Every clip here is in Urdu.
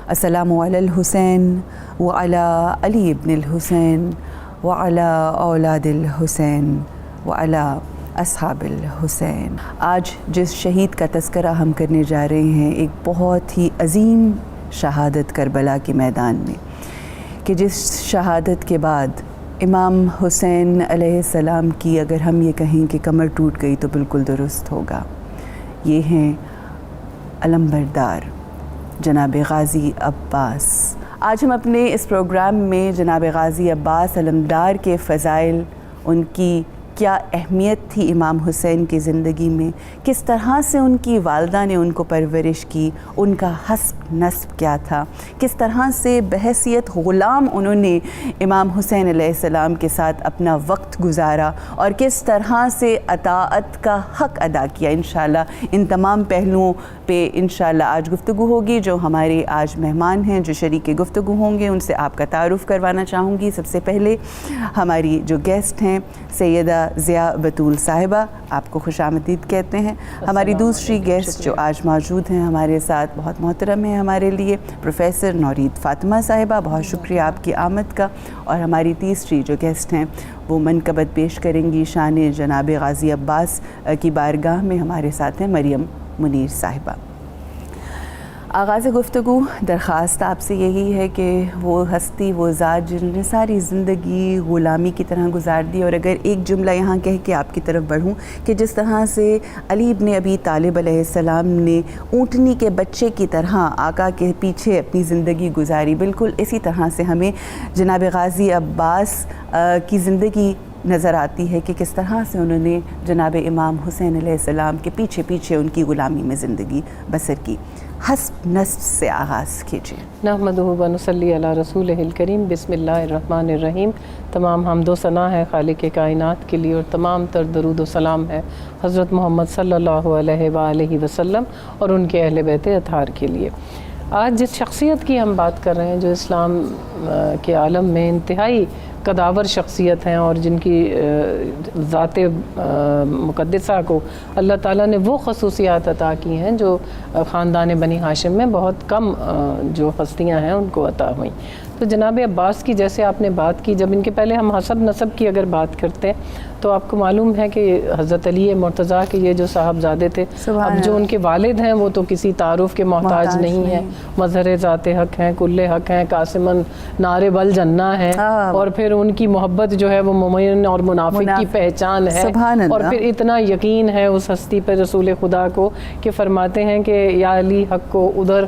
السلام علی الحسین وعلی علی ابن الحسین وعلی اولاد الحسین وعلی اصحاب الحسین۔ آج جس شہید کا تذکرہ ہم کرنے جا رہے ہیں، ایک بہت ہی عظیم شہادت کربلا کے میدان میں، کہ جس شہادت کے بعد امام حسین علیہ السلام کی اگر ہم یہ کہیں کہ کمر ٹوٹ گئی تو بالکل درست ہوگا۔ یہ ہیں علمبردار جناب غازی عباس۔ آج ہم اپنے اس پروگرام میں جناب غازی عباس علمدار کے فضائل، ان کی کیا اہمیت تھی امام حسین کی زندگی میں، کس طرح سے ان کی والدہ نے ان کو پرورش کی، ان کا حسب نسب کیا تھا، کس طرح سے بحیثیت غلام انہوں نے امام حسین علیہ السلام کے ساتھ اپنا وقت گزارا، اور کس طرح سے اطاعت کا حق ادا کیا۔ انشاءاللہ ان تمام پہلوؤں پہ انشاءاللہ آج گفتگو ہوگی۔ جو ہمارے آج مہمان ہیں، جو شریک گفتگو ہوں گے، ان سے آپ کا تعارف کروانا چاہوں گی۔ سب سے پہلے ہماری جو گیسٹ ہیں سیدہ ضیاء بطول صاحبہ، آپ کو خوش آمدید کہتے ہیں۔ ہماری دوسری گیسٹ جو آج موجود ہیں ہمارے ساتھ، بہت محترم ہیں ہمارے لیے، پروفیسر نورید فاطمہ صاحبہ، بہت شکریہ آپ کی آمد کا۔ اور ہماری تیسری جو گیسٹ ہیں وہ منقبت پیش کریں گی شان جناب غازی عباس کی بارگاہ میں، ہمارے ساتھ ہیں مریم منیر صاحبہ۔ آغاز گفتگو درخواست آپ سے یہی ہے کہ وہ ہستی، وہ ذات جن نے ساری زندگی غلامی کی طرح گزار دی، اور اگر ایک جملہ یہاں کہہ کے آپ کی طرف بڑھوں کہ جس طرح سے علی ابن ابی طالب علیہ السلام نے اونٹنی کے بچے کی طرح آقا کے پیچھے اپنی زندگی گزاری، بالکل اسی طرح سے ہمیں جناب غازی عباس کی زندگی نظر آتی ہے کہ کس طرح سے انہوں نے جناب امام حسین علیہ السلام کے پیچھے پیچھے ان کی غلامی میں زندگی بسر کی۔ حسب نسب سے آغاز کیجیے۔ نحمدہ و نصلی علی رسولہ الکریم۔ بسم اللہ الرحمن الرحیم۔ تمام حمد و ثنا ہے خالق کائنات کے لیے، اور تمام تر درود و سلام ہے حضرت محمد صلی اللہ علیہ وآلہ وسلم اور ان کے اہل بیت اطہار کے لیے۔ آج جس شخصیت کی ہم بات کر رہے ہیں، جو اسلام کے عالم میں انتہائی قداور شخصیت ہیں، اور جن کی ذات مقدسہ کو اللہ تعالیٰ نے وہ خصوصیات عطا کی ہیں جو خاندان بنی ہاشم میں بہت کم جو ہستیاں ہیں ان کو عطا ہوئیں۔ تو جناب عباس کی جیسے آپ نے بات کی، جب ان کے پہلے ہم حسب نسب کی اگر بات کرتے ہیں تو آپ کو معلوم ہے کہ حضرت علی مرتضیٰ کے یہ جو صاحبزادے تھے، اب جو ان کے والد ہیں وہ تو کسی تعارف کے محتاج نہیں ہیں، مظہر ذات حق ہیں، کل حق ہیں، قاسمن نار بل جنہ ہیں، اور پھر ان کی محبت جو ہے وہ مومن اور منافق کی پہچان ہے، اور پھر اتنا یقین ہے اس ہستی پر رسول خدا کو کہ فرماتے ہیں کہ یا علی حق کو ادھر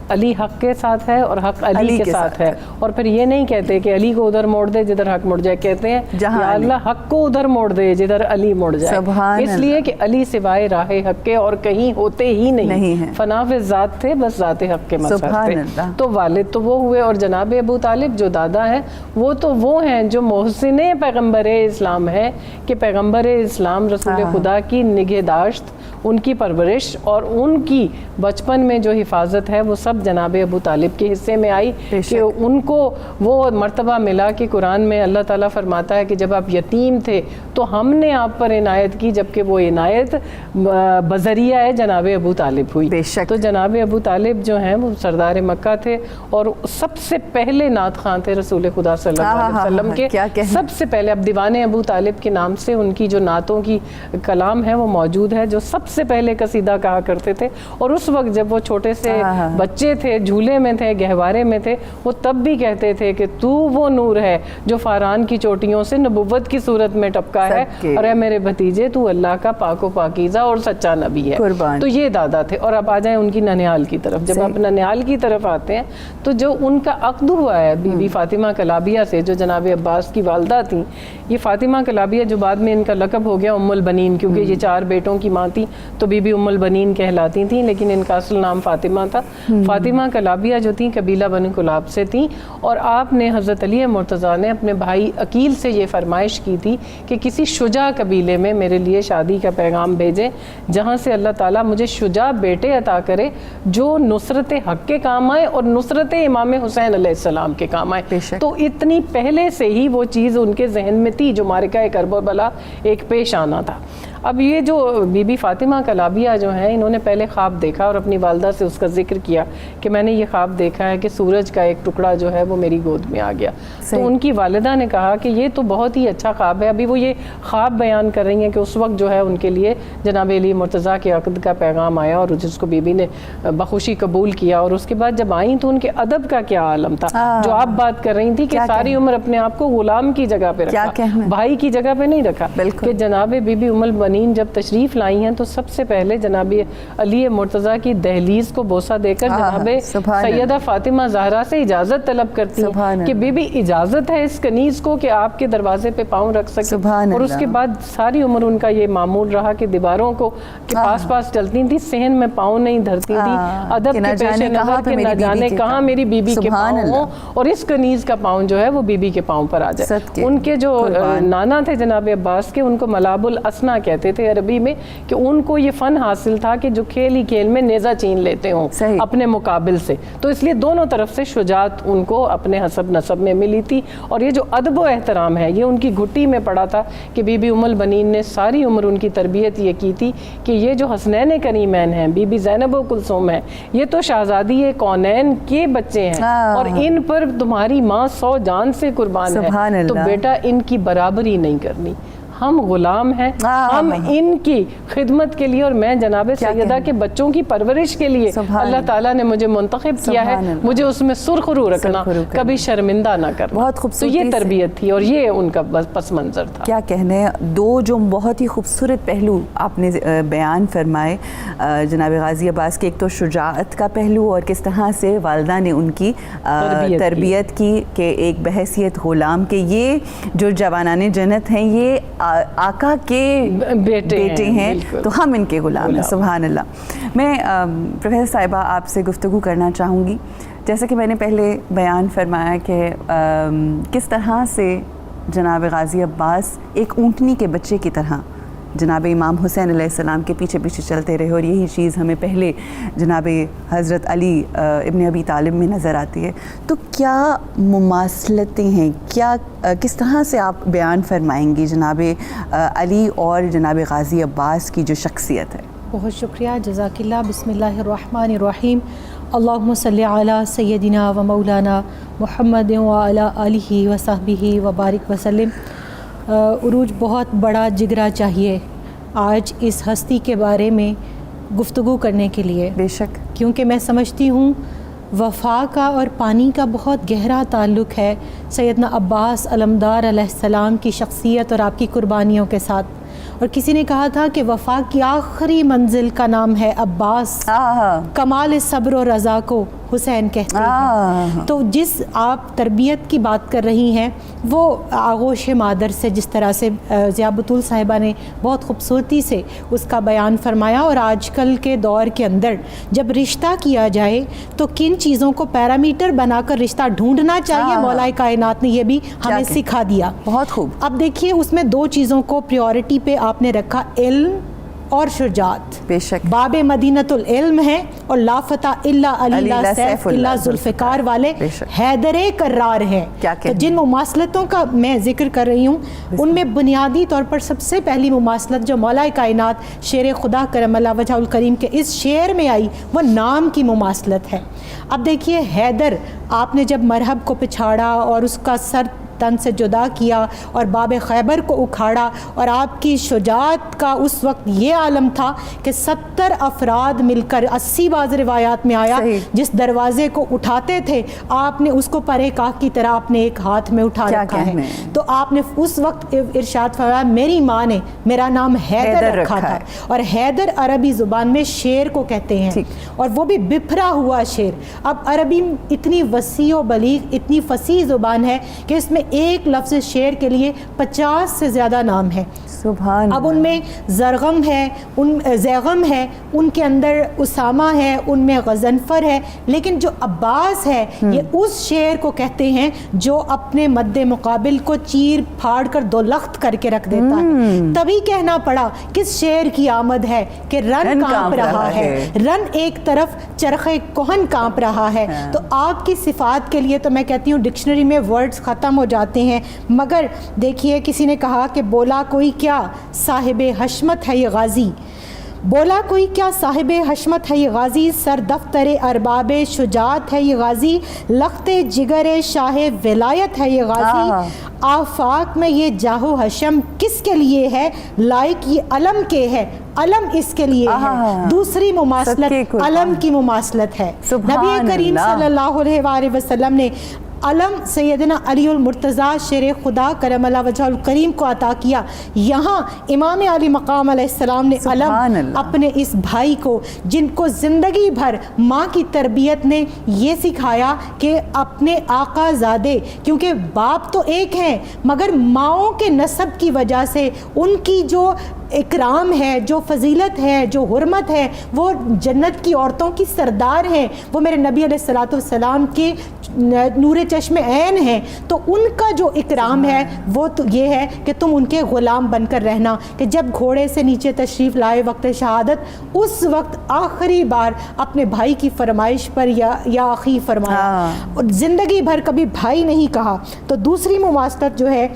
علی حق کے ساتھ ہے اور حق علی کے ساتھ ہے، اور پھر یہ نہیں کہتے کہ علی کو ادھر موڑ دے جدھر حق مڑ جائے، کہتے ہیں یا اللہ حق کو ادھر موڑ دے جدھر علی مڑ جائے، اس لیے کہ علی سوائے راہ حق کے اور کہیں ہوتے ہی نہیں، فنا فی ذات تھے، بس ذات حق کے مظہر تھے۔ تو والد تو وہ ہوئے، اور جناب ابو طالب جو دادا ہیں وہ تو وہ ہیں جو محسن پیغمبر اسلام ہے، کہ پیغمبر اسلام رسول خدا کی نگہداشت، ان کی پرورش اور ان کی بچپن میں جو حفاظت ہے وہ سب جناب ابو طالب کے حصے میں آئی، کہ ان کو وہ مرتبہ ملا کہ قرآن میں اللہ تعالیٰ فرماتا ہے کہ جب آپ یتیم تھے تو ہم نے آپ پر عنایت کی، جبکہ وہ عنایت بذریعہ ہے جناب ابو طالب ہوئی۔ تو جناب ابو طالب جو ہیں وہ سردار مکہ تھے، اور سب سے پہلے نعت خواں تھے رسول خدا صلی اللہ علیہ وسلم کے، سب سے پہلے اب دیوان ابو طالب کے نام سے ان کی جو نعتوں کی کلام ہے وہ موجود ہے، جو سب سے پہلے قصیدہ کہا کرتے تھے، اور اس وقت جب وہ چھوٹے سے بچے تھے، جھولے میں تھے، گہوارے میں تھے، وہ تب بھی کہتے تھے کہ تو وہ نور ہے جو فاران کی چوٹیوں سے نبوت کی صورت میں ٹپکا ہے، اور اے میرے بھتیجے تو اللہ کا پاک و پاکیزہ اور سچا نبی ہے۔ تو یہ دادا تھے۔ اور اب آ جائیں ان کی ننیال کی طرف۔ جب آپ ننیال کی طرف آتے ہیں تو جو ان کا عقد ہوا ہے بی بی فاطمہ کلابیہ سے، جو جناب عباس کی والدہ تھیں، یہ فاطمہ کلابیہ جو بعد میں ان کا لقب ہو گیا ام البنین، کیونکہ یہ 4 بیٹوں کی ماں تھی تو بی بی ام البنین کہلاتی تھیں، لیکن ان کا اصل نام فاطمہ تھا۔ فاطمہ کلابیہ جو تھیں قبیلہ بنو کلاب سے تھیں، اور آپ نے حضرت علی مرتضیٰ نے اپنے بھائی عقیل سے یہ فرمائش کی تھی کہ کسی شجاع قبیلے میں میرے لیے شادی کا پیغام بھیجیں، جہاں سے اللہ تعالیٰ مجھے شجاع بیٹے عطا کرے جو نصرت حق کے کام آئے اور نصرت امام حسین علیہ السلام کے کام آئے۔ تو اتنی پہلے سے ہی وہ چیز ان کے ذہن میں تھی، جو معرکہ کربلا ایک پیش آنا تھا۔ اب یہ جو بی بی فاطمہ کلابیہ جو ہیں، انہوں نے پہلے خواب دیکھا اور اپنی والدہ سے اس کا ذکر کیا کہ میں نے یہ خواب دیکھا ہے کہ سورج کا ایک ٹکڑا جو ہے وہ میری گود میں آ گیا. تو ان کی والدہ نے کہا کہ یہ تو بہت ہی اچھا خواب ہے. ابھی وہ یہ خواب بیان کر رہی ہیں کہ اس وقت جو ہے ان کے لیے جناب علی مرتضیٰ کے عقد کا پیغام آیا اور جس کو بی بی نے بخوشی قبول کیا، اور اس کے بعد جب آئیں تو ان کے ادب کا کیا عالم تھا. جو آپ بات کر رہی تھی کہ ساری عمر اپنے آپ کو غلام کی جگہ پہ رکھا، بھائی کی جگہ پہ نہیں رکھا. کہ جناب بی بی ام البنین جب تشریف لائی ہیں تو سب سے پہلے جناب علی مرتضیٰ کی دہلیز کو بوسہ دے کر جناب سیدہ فاطمہ زہرا سے اجازت طلب کرتی ہیں کہ بی بی اجازت ہے اس کنیز کو کہ آپ کے دروازے پہ پاؤں رکھ سکے. اور اس کے بعد ساری عمر ان کا یہ معمول رہا کہ دیواروں کو کے پاس پاس چلتی تھی، صحن میں پاؤں نہیں دھرتی تھی، ادب کے پیش نظر کہ نہ جانے کہاں میری بی بی کے پاؤں ہوں اور اس کنیز کا پاؤں جو ہے وہ بی بی کے پاؤں پر آ جائے. ان کے جو نانا تھے جناب عباس کے، ان کو ملاب الاسنا کہتے تھے عربی میں، کہ ان کو یہ فن حاصل تھا کہ جو کھیل ہی کھیل میں نیزہ چین لیتے ہوں اپنے مقابل سے. تو اس لیے دونوں طرف سے شجاعت ان کو اپنے حسب نسب میں ملی تھی. اور یہ جو ادب و احترام ہے یہ ان کی گھٹی میں پڑا تھا کہ بی بی ام البنین نے ساری عمر ان کی تربیت یہ کی تھی کہ یہ جو حسنین کریمین ہیں، بی بی زینب و کلثوم ہیں، یہ تو شہزادی کونین کے بچے ہیں اور ان پر تمہاری ماں 100 جان سے قربان ہے، تو بیٹا ان کی برابری نہیں کرنی. ہم غلام ہیں، ہم ان کی خدمت کے لیے اور میں جناب سیدہ کے بچوں کی پرورش کے لیے اللہ تعالیٰ نے مجھے منتخب کیا ہے. مجھے اس میں سرخ رو رکھنا، کبھی شرمندہ نہ کرنا. بہت خوبصورت. تو یہ تربیت تھی اور یہ ان کا پس منظر تھا. کیا کہنے، دو جو بہت ہی خوبصورت پہلو آپ نے بیان فرمائے جناب غازی عباس کے. ایک تو شجاعت کا پہلو اور کس طرح سے والدہ نے ان کی تربیت کی کہ ایک بحیثیت غلام کے یہ جو جوانان جنت ہیں یہ آقا کے بیٹے ہیں تو ہم ان کے غلام ہیں. سبحان اللہ. میں پروفیسر صاحبہ آپ سے گفتگو کرنا چاہوں گی. جیسا کہ میں نے پہلے بیان فرمایا کہ کس طرح سے جناب غازی عباس ایک اونٹنی کے بچے کی طرح جناب امام حسین علیہ السلام کے پیچھے پیچھے چلتے رہے، اور یہی چیز ہمیں پہلے جناب حضرت علی ابن ابی طالب میں نظر آتی ہے. تو کیا مماثلتیں ہیں، کیا کس طرح سے آپ بیان فرمائیں گی جناب علی اور جناب غازی عباس کی جو شخصیت ہے؟ بہت شکریہ، جزاک اللہ. بسم اللہ الرحمن الرحیم. اللہم صلی علی سیدنا و مولانا محمد وعلی آلہ وصحبہ وبارک وسلم. عروج، بہت بڑا جگرا چاہیے آج اس ہستی کے بارے میں گفتگو کرنے کے لیے. بے شک. کیونکہ میں سمجھتی ہوں وفا کا اور پانی کا بہت گہرا تعلق ہے سیدنا عباس علمدار علیہ السلام کی شخصیت اور آپ کی قربانیوں کے ساتھ. اور کسی نے کہا تھا کہ وفا کی آخری منزل کا نام ہے عباس، کمال صبر و رضا کو حسین کہتے ہیں. تو جس آپ تربیت کی بات کر رہی ہیں وہ آغوش مادر سے جس طرح سے ضیاء بطول صاحبہ نے بہت خوبصورتی سے اس کا بیان فرمایا. اور آج کل کے دور کے اندر جب رشتہ کیا جائے تو کن چیزوں کو پیرامیٹر بنا کر رشتہ ڈھونڈنا چاہیے، مولا کائنات نے یہ بھی ہمیں سکھا دیا. بہت خوب. اب دیکھیے اس میں دو چیزوں کو پریورٹی پہ آپ نے رکھا، علم اور شجاعت. بے شک. باب مدینۃ العلم ہے اور لا فتح الا علی لا سیف الا ذوالفقار والے حیدر کرار ہیں. تو جن مماثلتوں کا میں ذکر کر رہی ہوں ان میں بنیادی طور پر سب سے پہلی مماثلت جو مولا کائنات شیر خدا کرم اللہ وجہ الکریم کے اس شعر میں آئی وہ نام کی مماثلت ہے. اب دیکھیے حیدر، آپ نے جب مرحب کو پچھاڑا اور اس کا سر تن سے جدا کیا اور باب خیبر کو اکھاڑا، اور آپ کی شجاعت کا اس وقت یہ عالم تھا کہ 70 افراد مل کر 80 بعض روایات میں آیا جس دروازے کو اٹھاتے تھے آپ نے اس کو پرے کاخ کی طرح اپنے ایک ہاتھ میں اٹھا رکھا ہے. تو آپ نے اس وقت ارشاد فرمایا میری ماں نے میرا نام حیدر رکھا تھا. اور حیدر عربی زبان میں شیر کو کہتے ہیں اور وہ بھی بپھرا ہوا شیر. اب عربی اتنی وسیع و بلیغ اتنی فصیح زبان ہے کہ اس میں ایک لفظ شعر کے لیے 50 سے زیادہ نام ہیں. اب ان میں زرغم ہے، زیغم ہے، ان کے اندر اسامہ ہے، ان میں غضنفر ہے. لیکن جو عباس ہے یہ اس شعر کو کہتے ہیں جو اپنے مد مقابل کو چیر پھاڑ کر دو لخت کر کے رکھ دیتا ہے. تبھی کہنا پڑا کس شعر کی آمد ہے کہ رن کانپ رہا ہے، رن ایک طرف چرخے کوہن کانپ رہا ہے. تو آپ کی صفات کے لیے تو میں کہتی ہوں ڈکشنری میں ورڈز ختم ہو جاتے ہیں. مگر دیکھیے کسی نے کہا کہ بولا کوئی کیا صاحب حشمت ہے یہ غازی, بولا کوئی کیا صاحب حشمت ہے یہ غازی, سر دفتر ارباب شجاعت ہے یہ غازی, لخت جگر شاہ ولایت ہے یہ غازی, آفاق میں یہ جاہو حشم کس کے لیے ہے, لائق یہ علم کے ہے, علم اس کے لیے ہے, دوسری مماثلت علم کی مماثلت ہے. نبی کریم صلی اللہ علیہ وآلہ وسلم نے علم سیدنا علی المرتضیٰ شیر خدا کرم اللہ وجہ الکریم کو عطا کیا. یہاں امام علی مقام علیہ السلام نے علم اپنے اس بھائی کو, جن کو زندگی بھر ماں کی تربیت نے یہ سکھایا کہ اپنے آقا زادے, کیونکہ باپ تو ایک ہیں مگر ماؤں کے نسب کی وجہ سے ان کی جو اکرام ہے, جو فضیلت ہے, جو حرمت ہے, وہ جنت کی عورتوں کی سردار ہیں, وہ میرے نبی علیہ الصلوۃ والسلام کے نور چشم عین ہیں. تو ان کا جو اکرام ہے وہ تو یہ ہے کہ تم ان کے غلام بن کر رہنا, کہ جب گھوڑے سے نیچے تشریف لائے وقت شہادت اس وقت آخری بار اپنے بھائی کی فرمائش پر یا اخی فرمایا, اور زندگی بھر کبھی بھائی نہیں کہا. تو دوسری مماثلت جو ہے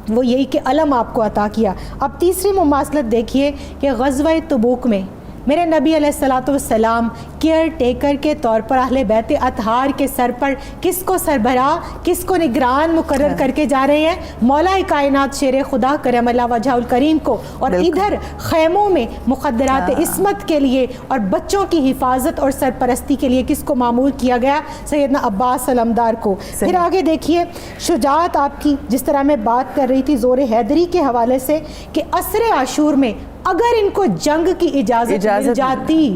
وہ یہی کہ علم آپ کو عطا کیا. اب تیسری مماثلت دیکھیے کہ غزوہ تبوک میں میرے نبی علیہ الصلوۃ والسلام کیئر ٹیکر کے طور پر اہل بیت اطہار کے سر پر کس کو سربراہ, کس کو نگران مقرر کر کے جا رہے ہیں, مولا کائنات شیر خدا کرم اللہ وجہ الکریم کو, اور ادھر خیموں میں مخدرات عصمت کے لیے اور بچوں کی حفاظت اور سرپرستی کے لیے کس کو معمور کیا گیا, سیدنا عباس علمدار کو. پھر آگے دیکھیے شجاعت آپ کی, جس طرح میں بات کر رہی تھی زور حیدری کے حوالے سے کہ عصر عاشور میں اگر ان کو جنگ کی اجازت مل جاتی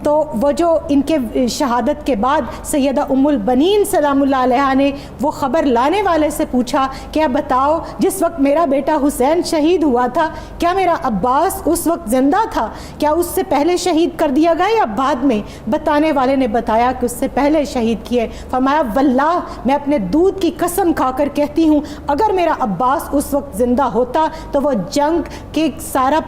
تو وہ جو ان کے شہادت کے بعد سیدہ ام البنین سلام اللہ علیہا نے وہ خبر لانے والے سے پوچھا کہ بتاؤ جس وقت میرا بیٹا حسین شہید ہوا تھا کیا میرا عباس اس وقت زندہ تھا, کیا اس سے پہلے شہید کر دیا گیا یا بعد میں؟ بتانے والے نے بتایا کہ اس سے پہلے شہید کیے. فرمایا واللہ میں اپنے دودھ کی قسم کھا کر کہتی ہوں اگر میرا عباس اس وقت زندہ ہوتا تو وہ جنگ کے سارا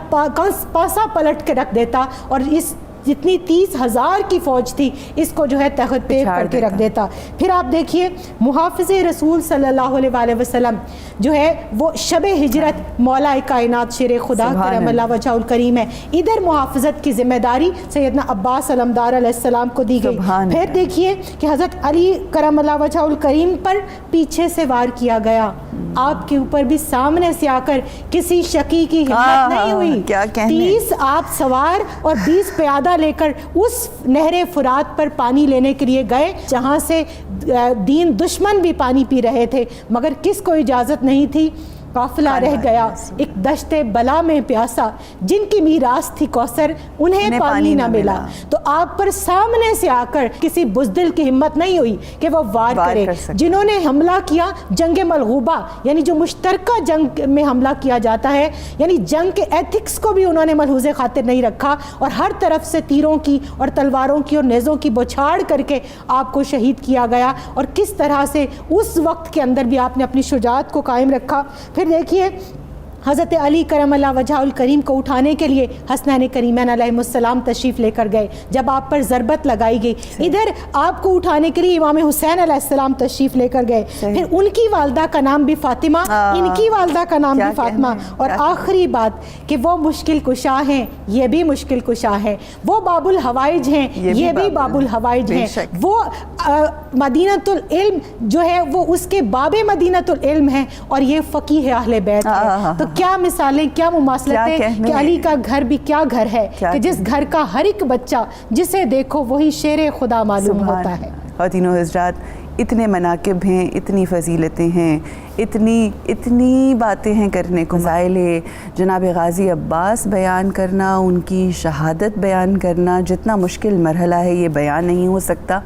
پاسا پلٹ کے رکھ دیتا اور اس جتنی 30,000 کی فوج تھی اس کو جو ہے تحت پیب کر کے رکھ دیتا. پھر آپ دیکھیے محافظ رسول صلی اللہ علیہ وآلہ وسلم جو ہے وہ شب ہجرت مولا کائنات شیر خدا کرم اللہ وجہ الکریم ہے, ادھر محافظت کی ذمہ داری سیدنا عباس علمدار علیہ السلام کو دی گئی. پھر دیکھیے کہ حضرت علی کرم اللہ وجہ الکریم پر پیچھے سے وار کیا گیا, آپ کے اوپر بھی سامنے سے آ کر کسی شکی کی ہمت نہیں ہوئی. 30 آپ سوار اور 20 پیادہ لے کر اس نہر فرات پر پانی لینے کے لیے گئے جہاں سے دین دشمن بھی پانی پی رہے تھے, مگر کس کو اجازت نہیں تھی. قافلہ رہ گیا ایک دشت بلا میں پیاسا, جن کی میراث تھی کوثر انہیں پانی نہ ملا. تو آپ پر سامنے سے آ کر کسی بزدل کی ہمت نہیں ہوئی کہ وہ وار کرے. جنہوں نے حملہ کیا جنگ ملغوبہ یعنی جو مشترکہ جنگ میں حملہ کیا جاتا ہے, یعنی جنگ کے ایتھکس کو بھی انہوں نے ملحوظ خاطر نہیں رکھا اور ہر طرف سے تیروں کی اور تلواروں کی اور نیزوں کی بوچھاڑ کر کے آپ کو شہید کیا گیا. اور کس طرح سے اس وقت کے اندر بھی آپ نے اپنی شجاعت کو قائم رکھا. پھر دیکھیے حضرت علی کرم اللہ وجہ الکریم کو اٹھانے کے لیے حسنین کریمین علیہ السلام تشریف لے کر گئے جب آپ پر ضربت لگائی گئی. ادھر آپ کو اٹھانے کے لیے امام حسین علیہ السلام تشریف لے کر گئے. پھر ان کی والدہ کا نام بھی فاطمہ, ان کی والدہ کا نام بھی فاطمہ. اور آخری بات کہ وہ مشکل کشا ہیں, یہ بھی مشکل کشا ہے. وہ باب الحوائج ہیں, یہ بھی باب الحوائج ہیں. وہ مدینۃ العلم جو ہے وہ اس کے باب مدینۃ العلم ہیں اور یہ فقیہ اہل بیت ہے. تو کیا مثالیں, کیا مماثلتیں کہ علی کا گھر بھی کیا گھر ہے کہ جس گھر کا ہر ایک بچہ جسے دیکھو وہی شیر خدا معلوم ہوتا ہے. خواتین حضرات اتنے مناقب ہیں, اتنی فضیلتیں ہیں, اتنی باتیں ہیں کرنے کو. فضائل جناب غازی عباس بیان کرنا, ان کی شہادت بیان کرنا جتنا مشکل مرحلہ ہے یہ بیان نہیں ہو سکتا.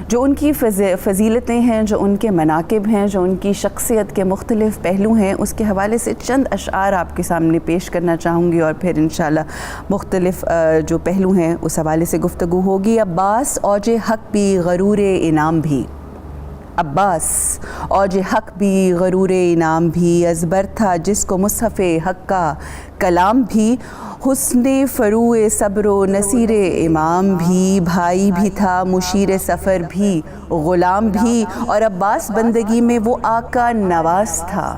جو ان کی فضیلتیں ہیں, جو ان کے مناقب ہیں, جو ان کی شخصیت کے مختلف پہلو ہیں, اس کے حوالے سے چند اشعار آپ کے سامنے پیش کرنا چاہوں گی اور پھر انشاءاللہ مختلف جو پہلو ہیں اس حوالے سے گفتگو ہوگی. عباس اوج حق بھی غرور انعام بھی, عباس اوج حق بھی غرور انعام بھی, ازبر تھا جس کو مصحف حق کا کلام بھی, حسن فروع صبر و نصیر امام بھی، بھائی بھی تھا مشیر سفر بھی، غلام بھی، اور عباس بندگی میں وہ آقا نواز تھا،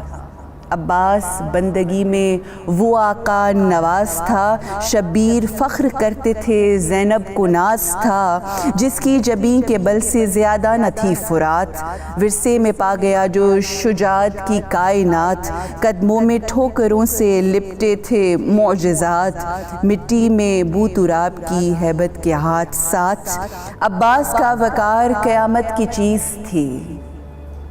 عباس بندگی میں وہ آقا نواز تھا، شبیر فخر کرتے تھے زینب کو ناز تھا، جس کی جبین کے بل سے زیادہ نہ تھی فرات، ورثے میں پا گیا جو شجاعت کی کائنات، قدموں میں ٹھوکروں سے لپٹے تھے معجزات، مٹی میں بو تراب کی ہیبت کے ہاتھ ساتھ، عباس کا وقار قیامت کی چیز تھی،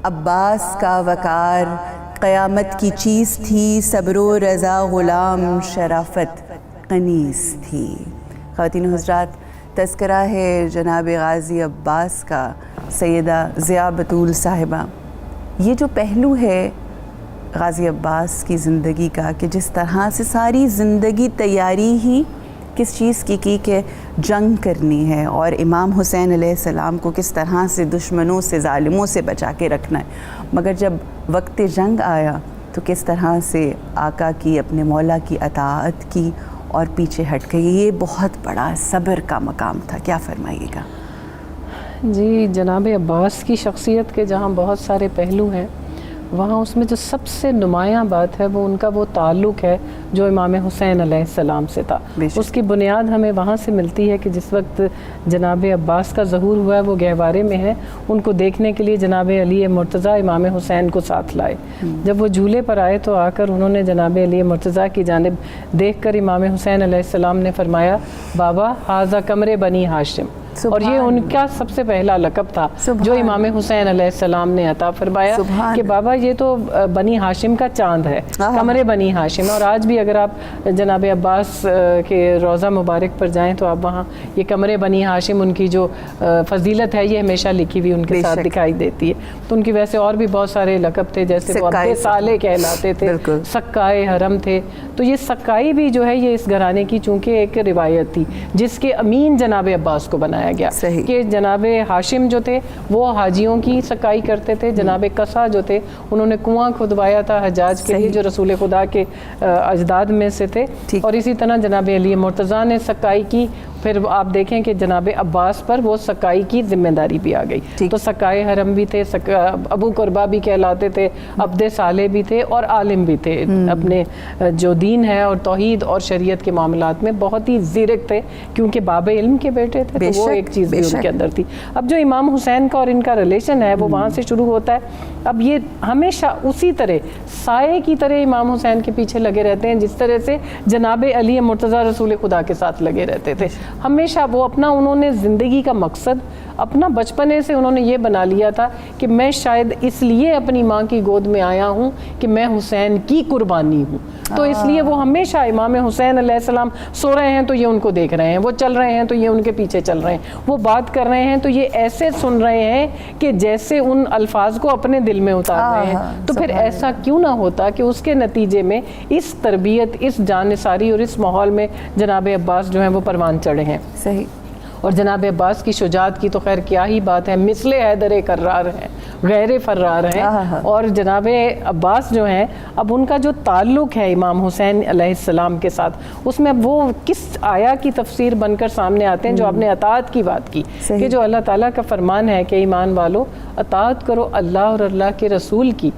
عباس کا وقار قیامت کی چیز تھی، صبر و رضا غلام شرافت قنیص تھی۔ خواتین و حضرات، تذکرہ ہے جناب غازی عباس کا سیدہ ضیاء بطول صاحبہ۔ یہ جو پہلو ہے غازی عباس کی زندگی کا کہ جس طرح سے ساری زندگی تیاری ہی کس چیز کی کہ جنگ کرنی ہے، اور امام حسین علیہ السلام کو کس طرح سے دشمنوں سے ظالموں سے بچا کے رکھنا ہے، مگر جب وقت جنگ آیا تو کس طرح سے آقا کی اپنے مولا کی اطاعت کی اور پیچھے ہٹ گئی۔ یہ بہت بڑا صبر کا مقام تھا، کیا فرمائیے گا؟ جی، جناب عباس کی شخصیت کے جہاں بہت سارے پہلو ہیں، وہاں اس میں جو سب سے نمایاں بات ہے وہ ان کا وہ تعلق ہے جو امام حسین علیہ السلام سے تھا۔ اس کی بنیاد ہمیں وہاں سے ملتی ہے کہ جس وقت جناب عباس کا ظہور ہوا ہے وہ گہوارے میں ہے، ان کو دیکھنے کے لیے جناب علی مرتضیٰ امام حسین کو ساتھ لائے۔ جب وہ جھولے پر آئے تو آ کر انہوں نے جناب علی مرتضیٰ کی جانب دیکھ کر امام حسین علیہ السلام نے فرمایا، بابا ھذا قمر بنی ہاشم، اور یہ ان کا سب سے پہلا لقب تھا جو امام حسین علیہ السلام نے عطا فرمایا کہ بابا یہ تو بنی ہاشم کا چاند ہے، قمر بنی ہاشم۔ اور آج بھی اگر آپ جناب عباس کے روضہ مبارک پر جائیں تو آپ وہاں یہ قمر بنی ہاشم، ان کی جو فضیلت ہے یہ ہمیشہ لکھی ہوئی ان کے ساتھ دکھائی دیتی ہے۔ تو ان کی ویسے اور بھی بہت سارے لقب تھے، جیسے وہ عبد صالح کہلاتے تھے، سکائے حرم تھے۔ تو یہ سکائی بھی جو ہے یہ اس گھرانے کی چونکہ ایک روایت تھی جس کے امین جناب عباس کو بنایا گیا کہ جناب ہاشم جو تھے وہ حاجیوں کی سکائی کرتے تھے، جناب قصہ جو تھے انہوں نے کنواں کھدوایا تھا حجاج کے لیے جو رسول خدا کے اجداد میں سے تھے، اور اسی طرح جناب علی مرتضیٰ نے سکائی کی۔ پھر آپ دیکھیں کہ جناب عباس پر وہ سکائی کی ذمہ داری بھی آ گئی، تو سکائے حرم بھی تھے، ابو قربہ بھی کہلاتے تھے، عبد صالح بھی تھے، اور عالم بھی تھے، اپنے جو دین ہے اور توحید اور شریعت کے معاملات میں بہت ہی زیرک تھے کیونکہ باب علم کے بیٹے تھے، تو وہ ایک چیز بھی ان کے اندر تھی۔ اب جو امام حسین کا اور ان کا ریلیشن ہے وہ وہاں سے شروع ہوتا ہے۔ اب یہ ہمیشہ اسی طرح سائے کی طرح امام حسین کے پیچھے لگے رہتے ہیں جس طرح سے جناب علی مرتضیٰ رسول خدا کے ساتھ لگے رہتے تھے۔ ہمیشہ وہ اپنا انہوں نے زندگی کا مقصد اپنا بچپنے سے انہوں نے یہ بنا لیا تھا کہ میں شاید اس لیے اپنی ماں کی گود میں آیا ہوں کہ میں حسین کی قربانی ہوں، تو اس لیے وہ ہمیشہ امام حسین علیہ السلام سو رہے ہیں تو یہ ان کو دیکھ رہے ہیں، وہ چل رہے ہیں تو یہ ان کے پیچھے چل رہے ہیں، وہ بات کر رہے ہیں تو یہ ایسے سن رہے ہیں کہ جیسے ان الفاظ کو اپنے دل میں اتار رہے ہیں۔ تو پھر ایسا کیوں نہ ہوتا کہ اس کے نتیجے میں اس تربیت، اس جانثاری اور اس ماحول میں جناب عباس جو ہیں وہ پروان چڑھے ہیں۔ صحیح۔ اور جناب عباس کی شجاعت کی تو خیر کیا ہی بات ہے، مثل حیدر کرار ہیں، غیر فرار ہیں۔ اور جناب عباس جو ہیں اب ان کا جو تعلق ہے امام حسین علیہ السلام کے ساتھ، اس میں اب وہ کس آیا کی تفسیر بن کر سامنے آتے ہیں جو آپ نے اطاعت کی بات کی کہ جو اللہ تعالیٰ کا فرمان ہے کہ ایمان والو اطاعت کرو اللہ اور اللہ کے رسول کی،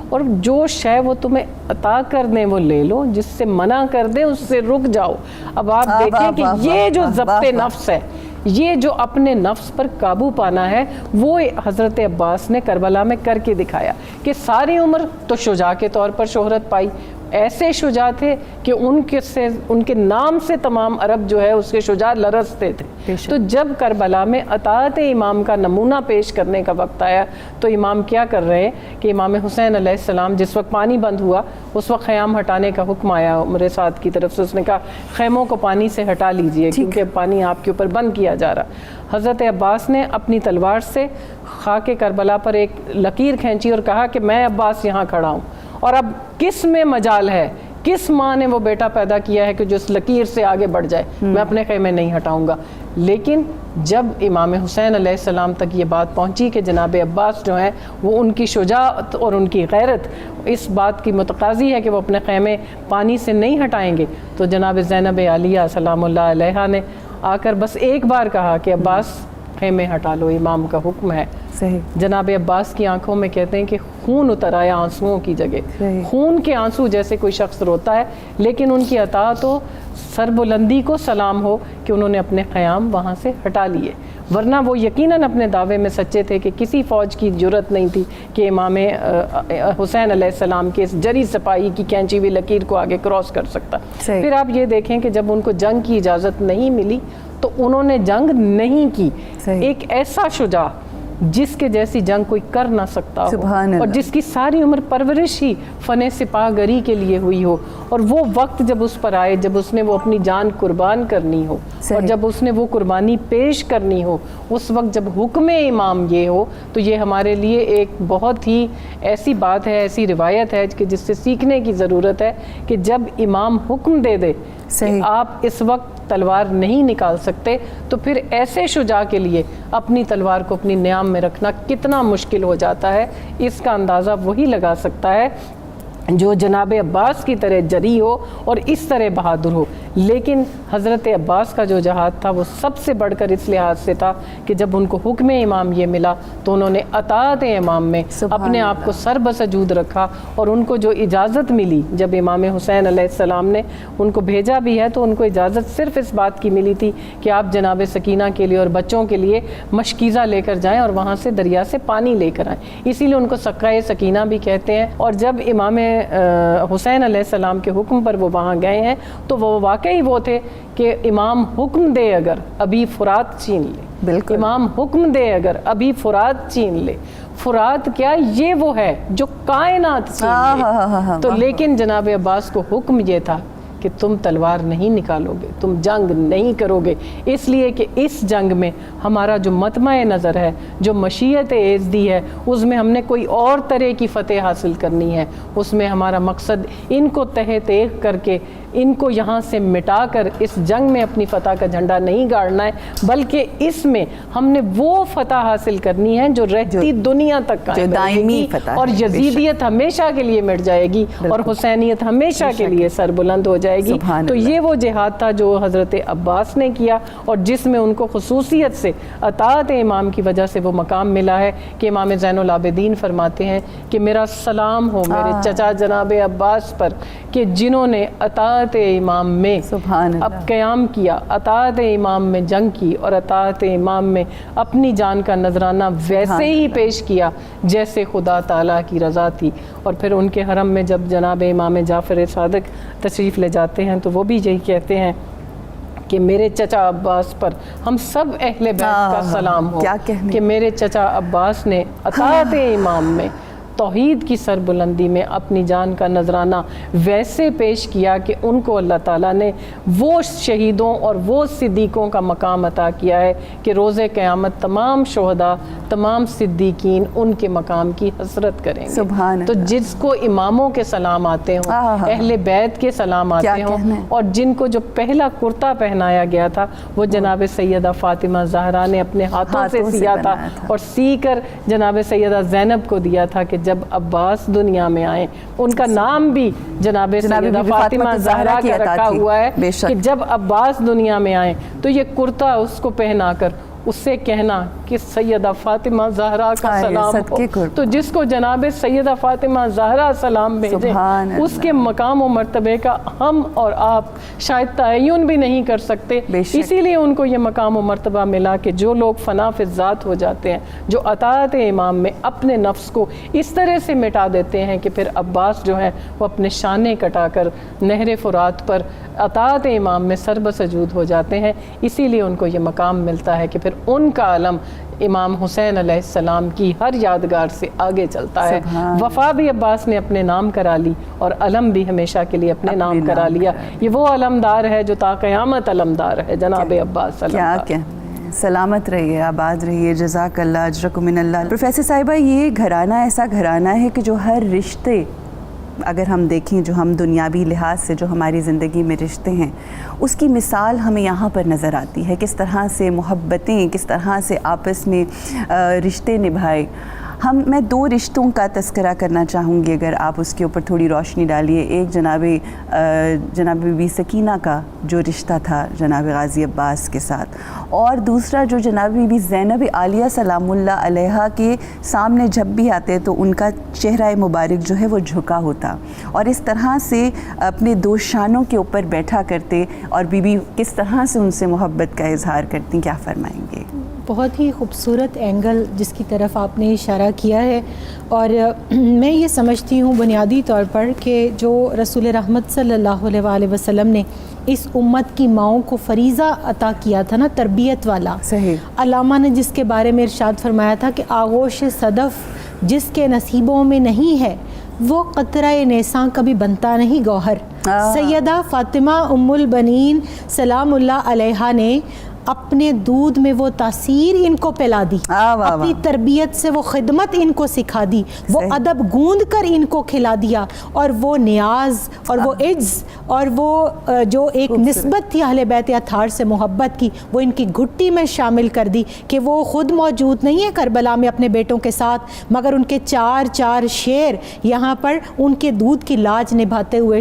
اور جو شے وہ تمہیں عطا کر دیں وہ لے لو، جس سے منع کر دیں اس سے رک جاؤ۔ اب آپ دیکھیں کہ یہ جو ضبط نفس ہے، یہ جو اپنے نفس پر قابو پانا ہے، وہ حضرت عباس نے کربلا میں کر کے دکھایا کہ ساری عمر تو شجاع کے طور پر شہرت پائی، ایسے شجاع تھے کہ ان کے نام سے تمام عرب جو ہے اس کے شجاع لرزتے تھے۔ تو جب کربلا میں اطاعت امام کا نمونہ پیش کرنے کا وقت آیا تو امام کیا کر رہے ہیں کہ امام حسین علیہ السلام جس وقت پانی بند ہوا اس وقت خیام ہٹانے کا حکم آیا عمر سعد کی طرف سے، اس نے کہا خیموں کو پانی سے ہٹا لیجئے کیونکہ پانی آپ کے اوپر بند کیا جا رہا۔ حضرت عباس نے اپنی تلوار سے خاک کربلا پر ایک لکیر کھینچی اور کہا کہ میں عباس یہاں کھڑا ہوں، اور اب کس میں مجال ہے کس ماں نے وہ بیٹا پیدا کیا ہے کہ جو اس لکیر سے آگے بڑھ جائے میں اپنے خیمے نہیں ہٹاؤں گا. لیکن جب امام حسین علیہ السلام تک یہ بات پہنچی کہ جناب عباس جو ہیں وہ ان کی شجاعت اور ان کی غیرت اس بات کی متقاضی ہے کہ وہ اپنے خیمے پانی سے نہیں ہٹائیں گے, تو جناب زینب عالیہ سلام اللہ علیہا نے آ کر بس ایک بار کہا کہ عباس خیمے ہٹا لو, امام کا حکم ہے. صحیح. جناب عباس کی آنکھوں میں کہتے ہیں کہ خون اتر آیا آنسوؤں کی جگہ, خون کے آنسو جیسے کوئی شخص روتا ہے, لیکن ان کی اطاعت و سربلندی کو سلام ہو کہ انہوں نے اپنے قیام وہاں سے ہٹا لیے, ورنہ وہ یقیناً اپنے دعوے میں سچے تھے کہ کسی فوج کی جرت نہیں تھی کہ امام حسین علیہ السلام کے اس جری سپاہی کی کھینچی ہوئی لکیر کو آگے کراس کر سکتا. پھر آپ یہ دیکھیں کہ جب ان کو جنگ کی اجازت نہیں ملی تو انہوں نے جنگ نہیں کی. ایک ایسا شجاع جس کے جیسی جنگ کوئی کر نہ سکتا ہو اور جس کی ساری عمر پرورش ہی فن سپاہ گری کے لیے ہوئی ہو, اور وہ وقت جب اس پر آئے جب اس نے وہ اپنی جان قربان کرنی ہو اور جب اس نے وہ قربانی پیش کرنی ہو, اس وقت جب حکم امام یہ ہو, تو یہ ہمارے لیے ایک بہت ہی ایسی بات ہے, ایسی روایت ہے کہ جس سے سیکھنے کی ضرورت ہے کہ جب امام حکم دے دے کہ آپ اس وقت تلوار نہیں نکال سکتے, تو پھر ایسے شجاع کے لیے اپنی تلوار کو اپنی نیام میں رکھنا کتنا مشکل ہو جاتا ہے. اس کا اندازہ وہی لگا سکتا ہے جو جناب عباس کی طرح جری ہو اور اس طرح بہادر ہو. لیکن حضرت عباس کا جو جہاد تھا وہ سب سے بڑھ کر اس لحاظ سے تھا کہ جب ان کو حکم امام یہ ملا تو انہوں نے اطاعت امام میں اپنے آپ کو سر بسجود رکھا, اور ان کو جو اجازت ملی جب امام حسین علیہ السلام نے ان کو بھیجا بھی ہے تو ان کو اجازت صرف اس بات کی ملی تھی کہ آپ جناب سکینہ کے لیے اور بچوں کے لیے مشکیزہ لے کر جائیں اور وہاں سے دریا سے پانی لے کر آئیں, اسی لیے ان کو سقائے سکینہ بھی کہتے ہیں. اور جب امام حسین علیہ السلام کے حکم پر وہ وہاں گئے ہیں تو وہ واقعی وہ تھے کہ امام حکم دے اگر ابھی فرات چھین لے, بالکل امام حکم دے اگر ابھی فرات چھین لے. فرات کیا, یہ وہ ہے جو کائنات چھین لے. تو لیکن جناب عباس کو حکم یہ تھا کہ تم تلوار نہیں نکالو گے, تم جنگ نہیں کرو گے, اس لیے کہ اس جنگ میں ہمارا جو مطمع نظر ہے, جو مشیت ایزدی ہے, اس میں ہم نے کوئی اور طرح کی فتح حاصل کرنی ہے. اس میں ہمارا مقصد ان کو تہ تیغ کر کے ان کو یہاں سے مٹا کر اس جنگ میں اپنی فتح کا جھنڈا نہیں گاڑنا ہے, بلکہ اس میں ہم نے وہ فتح حاصل کرنی ہے جو رہتی دنیا تک قائم رہے گی, اور یزیدیت ہمیشہ کے لیے مٹ جائے گی اور حسینیت ہمیشہ کے لیے سربلند ہو جائے گی. تو یہ وہ جہاد تھا جو حضرت عباس نے کیا, اور جس میں ان کو خصوصیت سے اطاعت امام کی وجہ سے وہ مقام ملا ہے کہ امام زین العابدین فرماتے ہیں کہ میرا سلام ہو میرے چچا جناب عباس پر کہ جنہوں نے اطاعت امام میں اب قیام کیا, اطاعت امام میں جنگ کی, اور اطاعت امام میں اپنی جان کا نذرانہ ویسے ہی پیش کیا جیسے خدا تعالیٰ کی رضا تھی. اور پھر ان کے حرم میں جب جناب امام جعفر صادق تشریف لے جاتے ہیں تو وہ بھی یہی کہتے ہیں کہ میرے چچا عباس پر ہم سب اہل بیت کا سلام ہو کہ میرے چچا عباس نے اطاعت امام میں توحید کی سربلندی میں اپنی جان کا نذرانہ ویسے پیش کیا کہ ان کو اللہ تعالیٰ نے وہ شہیدوں اور وہ صدیقوں کا مقام عطا کیا ہے کہ روز قیامت تمام شہداء, تمام صدیقین ان کے مقام کی حسرت کریں گے. تو جس کو اماموں کے سلام آتے ہوں, اہل بیت کے سلام آتے ہوں, اور جن کو جو پہلا کرتا پہنایا گیا تھا وہ جناب سیدہ فاطمہ زہرا نے اپنے ہاتھوں سے سیا تھا اور سی کر جناب سیدہ زینب کو دیا تھا کہ جب عباس دنیا میں آئیں, ان کا نام بھی جناب سیدہ فاطمہ زہرا کا رکھا ہوا ہے کہ جب عباس دنیا میں آئیں تو یہ کرتا اس کو پہنا کر اس سے کہنا کہ سیدہ فاطمہ زہرا کا سلام ہو. تو جس کو جناب سیدہ فاطمہ زہرا سلام بھیجیں اس کے مقام و مرتبے کا ہم اور آپ شاید تعین بھی نہیں کر سکتے. اسی لیے ان کو یہ مقام و مرتبہ ملا کہ جو لوگ فنا فی الذات ہو جاتے ہیں, جو اطاعت امام میں اپنے نفس کو اس طرح سے مٹا دیتے ہیں کہ پھر عباس جو ہیں وہ اپنے شانے کٹا کر نہر فرات پر اطاعت امام میں سر بسجود ہو جاتے ہیں. اسی لیے ان کو یہ مقام ملتا ہے کہ پھر ان کا علم امام حسین علیہ السلام کی ہر یادگار سے آگے چلتا ہے. وفا بھی عباس نے اپنے نام کرا لی اور علم بھی ہمیشہ کے لیے اپنے نام کرا لیا. یہ وہ علمدار ہے جو تا قیامت علمدار ہے, جناب عباس علمدار. سلامت رہیے, آباد رہیے, جزاک اللہ, اجرکم من اللہ. پروفیسر صاحبہ, یہ گھرانہ ایسا گھرانہ ہے کہ جو ہر رشتے اگر ہم دیکھیں جو ہم دنیاوی لحاظ سے جو ہماری زندگی میں رشتے ہیں اس کی مثال ہمیں یہاں پر نظر آتی ہے، کس طرح سے محبتیں، کس طرح سے آپس میں رشتے نبھائے۔ میں 2 رشتوں کا تذکرہ کرنا چاہوں گی اگر آپ اس کے اوپر تھوڑی روشنی ڈالیے۔ ایک جناب بی بی سکینہ کا جو رشتہ تھا جناب غازی عباس کے ساتھ، اور دوسرا جو جناب بی بی زینب عالیہ سلام اللہ علیہا کے سامنے جب بھی آتے تو ان کا چہرہ مبارک جو ہے وہ جھکا ہوتا، اور اس طرح سے اپنے 2 شانوں کے اوپر بیٹھا کرتے، اور بی بی کس طرح سے ان سے محبت کا اظہار کرتی، کیا فرمائیں گے؟ بہت ہی خوبصورت اینگل جس کی طرف آپ نے اشارہ کیا ہے، اور میں یہ سمجھتی ہوں بنیادی طور پر کہ جو رسول رحمت صلی اللہ علیہ وآلہ وسلم نے اس امت کی ماؤں کو فریضہ عطا کیا تھا نا، تربیت والا، صحیح، علامہ نے جس کے بارے میں ارشاد فرمایا تھا کہ آغوش صدف جس کے نصیبوں میں نہیں ہے وہ قطرہ نیساں کبھی بنتا نہیں گوہر۔ سیدہ فاطمہ ام البنین سلام اللہ علیہا نے اپنے دودھ میں وہ تاثیر ان کو پلا دی، اپنی تربیت سے وہ خدمت ان کو سکھا دی، وہ ادب گوند کر ان کو کھلا دیا، اور وہ نیاز اور وہ عجز اور وہ جو ایک نسبت تھی اہل بیت اطہار سے محبت کی، وہ ان کی گھٹی میں شامل کر دی کہ وہ خود موجود نہیں ہے کربلا میں اپنے بیٹوں کے ساتھ، مگر ان کے 4 شیر یہاں پر ان کے دودھ کی لاج نبھاتے ہوئے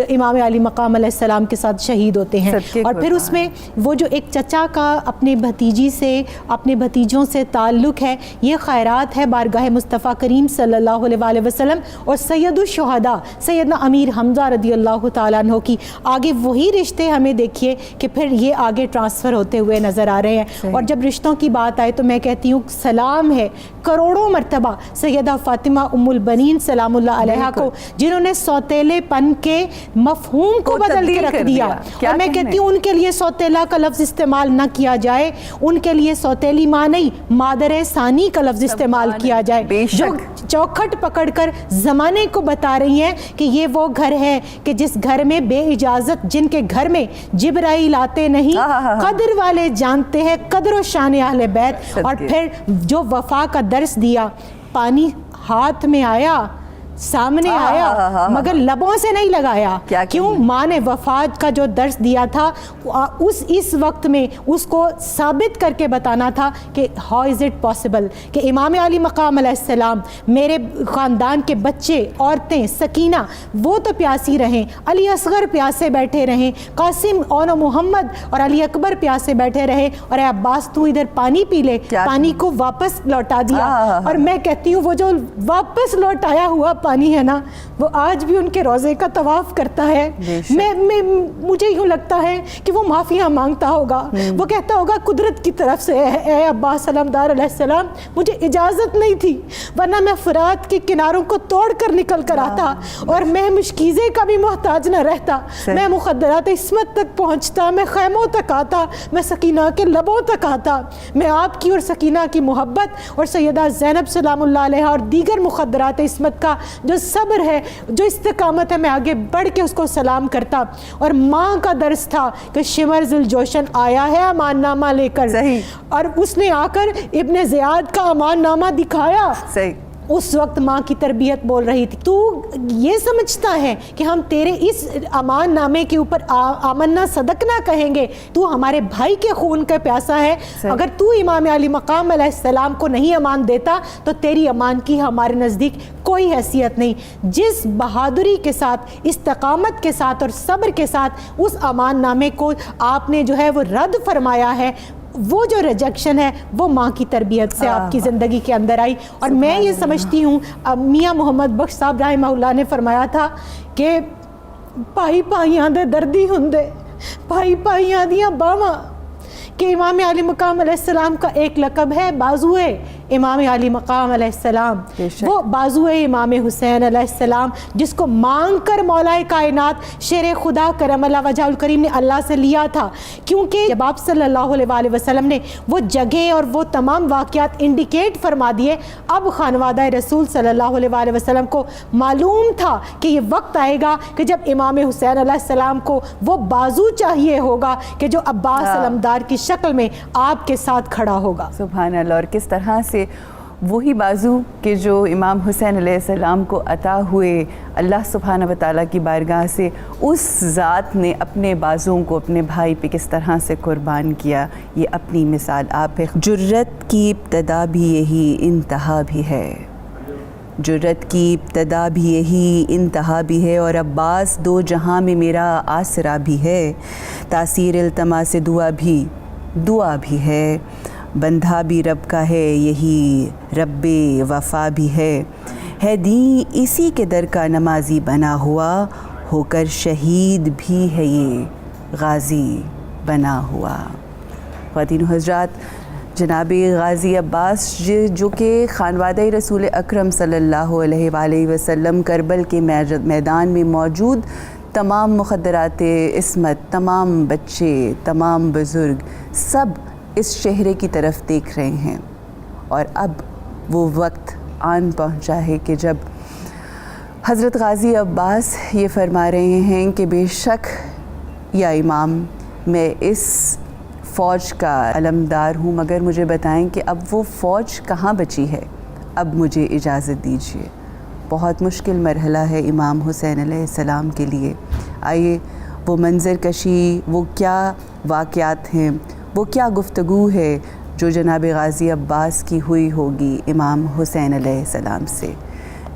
امام علی مقام علیہ السلام کے ساتھ شہید ہوتے ہیں۔ اور پھر اس میں وہ جو ایک چچا کا اپنے بھتیجی سے، اپنے بھتیجوں سے تعلق ہے، یہ خیرات ہے بارگاہ مصطفیٰ کریم صلی اللہ علیہ وآلہ وسلم اور سید الشہداء سیدنا امیر حمزہ رضی اللہ تعالیٰ عنہ کی۔ آگے وہی رشتے ہمیں دیکھیے کہ پھر یہ آگے ٹرانسفر ہوتے ہوئے نظر آ رہے ہیں، اور جب رشتوں کی بات آئے تو میں کہتی ہوں سلام ہے کروڑوں مرتبہ سیدہ فاطمہ ام البنین سلام اللہ علیہا کو، جنہوں نے سوتیلے پن کے مفہوم کو بدل کے رکھ دیا، اور میں کہتی ہوں ان کے لیے سوتیلا کا لفظ استعمال نہ کیا جائے، ان کے لیے سوتیلی ماں نہیں مادر ثانی کا لفظ استعمال کیا جائے، جو چوکھٹ پکڑ کر زمانے کو بتا رہی ہیں کہ یہ وہ گھر ہے کہ جس گھر میں بے اجازت، جن کے گھر میں جبرائیل آتے نہیں، قدر والے جانتے ہیں قدر و شان اہل بیت۔ اور پھر جو وفا کا درس دیا، پانی ہاتھ میں آیا، سامنے آیا، مگر لبوں سے نہیں لگایا، کیوں؟ ماں نے وفات کا جو درس دیا تھا اس وقت میں اس کو ثابت کر کے بتانا تھا کہ ہاؤ از اٹ پاسبل کہ امام علی مقام علیہ السلام، میرے خاندان کے بچے، عورتیں، سکینہ وہ تو پیاسی رہیں، علی اصغر پیاسے بیٹھے رہیں، قاسم اور محمد اور علی اکبر پیاسے بیٹھے رہے، اور اے عباس تو ادھر پانی پی لے، پانی کو واپس لوٹا دیا۔ اور میں کہتی ہوں وہ جو واپس لوٹایا ہوا پانی ہے نا، وہ آج بھی ان کے روزے کا طواف کرتا ہے۔ مجھے یوں لگتا ہے کہ وہ معافیاں مانگتا ہوگا، وہ کہتا ہوگا قدرت کی طرف سے اے عباس علمدار علیہ السلام مجھے اجازت نہیں تھی، ورنہ میں فرات کے کناروں کو توڑ کر نکل کر آتا، اور میں مشکیزے کا بھی محتاج نہ رہتا، میں مخدرات عصمت تک پہنچتا، میں خیموں تک آتا، میں سکینہ کے لبوں تک آتا، میں آپ کی اور سکینہ کی محبت اور سیدہ زینب سلام اللہ علیہ اور دیگر مخدرات عصمت کا جو صبر ہے، جو استقامت ہے، میں آگے بڑھ کے اس کو سلام کرتا۔ اور ماں کا درس تھا کہ شمر ذوالجوشن آیا ہے امان نامہ لے کر، اور اس نے آ کر ابن زیاد کا امان نامہ دکھایا، اس وقت ماں کی تربیت بول رہی تھی، تو یہ سمجھتا ہے کہ ہم تیرے اس امان نامے کے اوپر آمنا صدقنا کہیں گے، تو ہمارے بھائی کے خون کا پیاسا ہے، اگر تو امام علی مقام علیہ السلام کو نہیں امان دیتا تو تیری امان کی ہمارے نزدیک کوئی حیثیت نہیں۔ جس بہادری کے ساتھ، استقامت کے ساتھ اور صبر کے ساتھ اس امان نامے کو آپ نے جو ہے وہ رد فرمایا ہے، وہ جو ریجیکشن ہے وہ ماں کی تربیت سے آپ کی زندگی کے اندر آئی۔ اور میں یہ سمجھتی ہوں میاں محمد بخش صاحب رحمہ اللہ نے فرمایا تھا کہ پائی پائیاں دے دردی ہندے، پائی پائیاں دیاں باواں، کہ امام علی مقام علیہ السلام کا ایک لقب ہے بازوئے امام علی مقام علیہ السلام، وہ بازوئے امام حسین علیہ السلام جس کو مانگ کر مولا کائنات شیر خدا کرم اللہ وجہ الکریم نے اللہ سے لیا تھا، کیونکہ جب آپ صلی اللہ علیہ وآلہ وسلم نے وہ جگہ اور وہ تمام واقعات انڈیکیٹ فرما دیے، اب خانوادہ رسول صلی اللہ علیہ وآلہ وسلم کو معلوم تھا کہ یہ وقت آئے گا کہ جب امام حسین علیہ السلام کو وہ بازو چاہیے ہوگا کہ جو عباس علمدار کی شکل میں آپ کے ساتھ کھڑا ہوگا۔ سبحان اللہ۔ اور کس طرح سے وہی بازو کہ جو امام حسین علیہ السلام کو عطا ہوئے اللہ سبحانہ و تعالیٰ کی بارگاہ سے، اس ذات نے اپنے بازوؤں کو اپنے بھائی پہ کس طرح سے قربان کیا، یہ اپنی مثال آپ ہے۔ جرت کی ابتدا بھی یہی انتہا بھی ہے، جرت کی ابتدا بھی یہی انتہا بھی ہے، اور عباس دو جہاں میں میرا آسرا بھی ہے، تاثیر التماس دعا بھی ہے، بندھا بھی رب کا ہے یہی رب وفا بھی ہے دین اسی کے در کا نمازی بنا ہوا، ہو کر شہید بھی ہے یہ غازی بنا ہوا۔ خواتین و حضرات، جناب غازی عباس جو کہ خانوادہ رسول اکرم صلی اللہ علیہ وآلہ وسلم کربل کے میدان میں موجود تمام مخدرات عصمت، تمام بچے، تمام بزرگ سب اس چہرے کی طرف دیکھ رہے ہیں، اور اب وہ وقت آن پہنچا ہے کہ جب حضرت غازی عباس یہ فرما رہے ہیں کہ بے شک یا امام، میں اس فوج کا علمدار ہوں، مگر مجھے بتائیں کہ اب وہ فوج کہاں بچی ہے، اب مجھے اجازت دیجیے۔ بہت مشکل مرحلہ ہے امام حسین علیہ السلام کے لیے۔ آئیے وہ منظر کشی، وہ کیا واقعات ہیں، وہ کیا گفتگو ہے جو جناب غازی عباس کی ہوئی ہوگی امام حسین علیہ السلام سے۔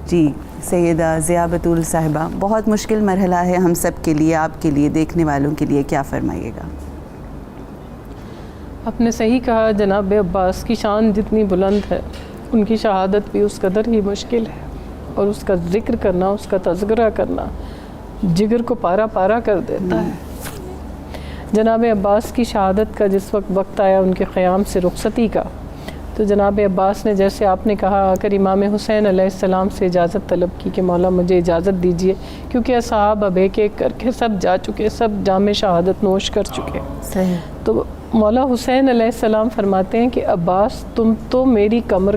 جی سیدہ ضیاء بطول صاحبہ، بہت مشکل مرحلہ ہے ہم سب کے لیے، آپ کے لیے، دیکھنے والوں کے لیے، کیا فرمائیے گا؟ آپ نے صحیح کہا، جناب عباس کی شان جتنی بلند ہے، ان کی شہادت بھی اس قدر ہی مشکل ہے، اور اس کا ذکر کرنا، اس کا تذکرہ کرنا جگر کو پارا پارا کر دیتا ہے۔ جناب عباس کی شہادت کا جس وقت آیا ان کے قیام سے رخصتی کا، تو جناب عباس نے، جیسے آپ نے کہا، آ کر امام حسین علیہ السلام سے اجازت طلب کی کہ مولا مجھے اجازت دیجیے، کیونکہ اصحاب اب ایک ایک کر کے سب جا چکے، سب جام شہادت نوش کر چکے۔ صحیح۔ تو مولا حسین علیہ السلام فرماتے ہیں کہ عباس، تم تو میری کمر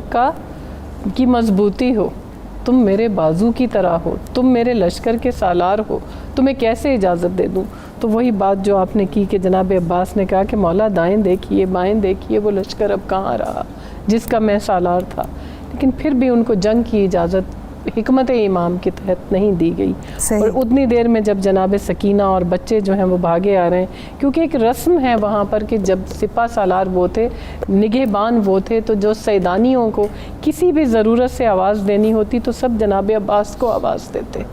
کی مضبوطی ہو، تم میرے بازو کی طرح ہو، تم میرے لشکر کے سالار ہو، تمہیں کیسے اجازت دے دوں؟ تو وہی بات جو آپ نے کی کہ جناب عباس نے کہا کہ مولا دائیں دیکھیے، بائیں دیکھیے، وہ لشکر اب کہاں رہا جس کا میں سالار تھا۔ لیکن پھر بھی ان کو جنگ کی اجازت حکمت امام کے تحت نہیں دی گئی۔ اور اتنی دیر میں جب جناب سکینہ اور بچے جو ہیں وہ بھاگے آ رہے ہیں، کیونکہ ایک رسم ہے وہاں پر کہ جب سپہ سالار وہ تھے، نگہبان وہ تھے، تو جو سیدانیوں کو کسی بھی ضرورت سے آواز دینی ہوتی تو سب جناب عباس کو آواز دیتے،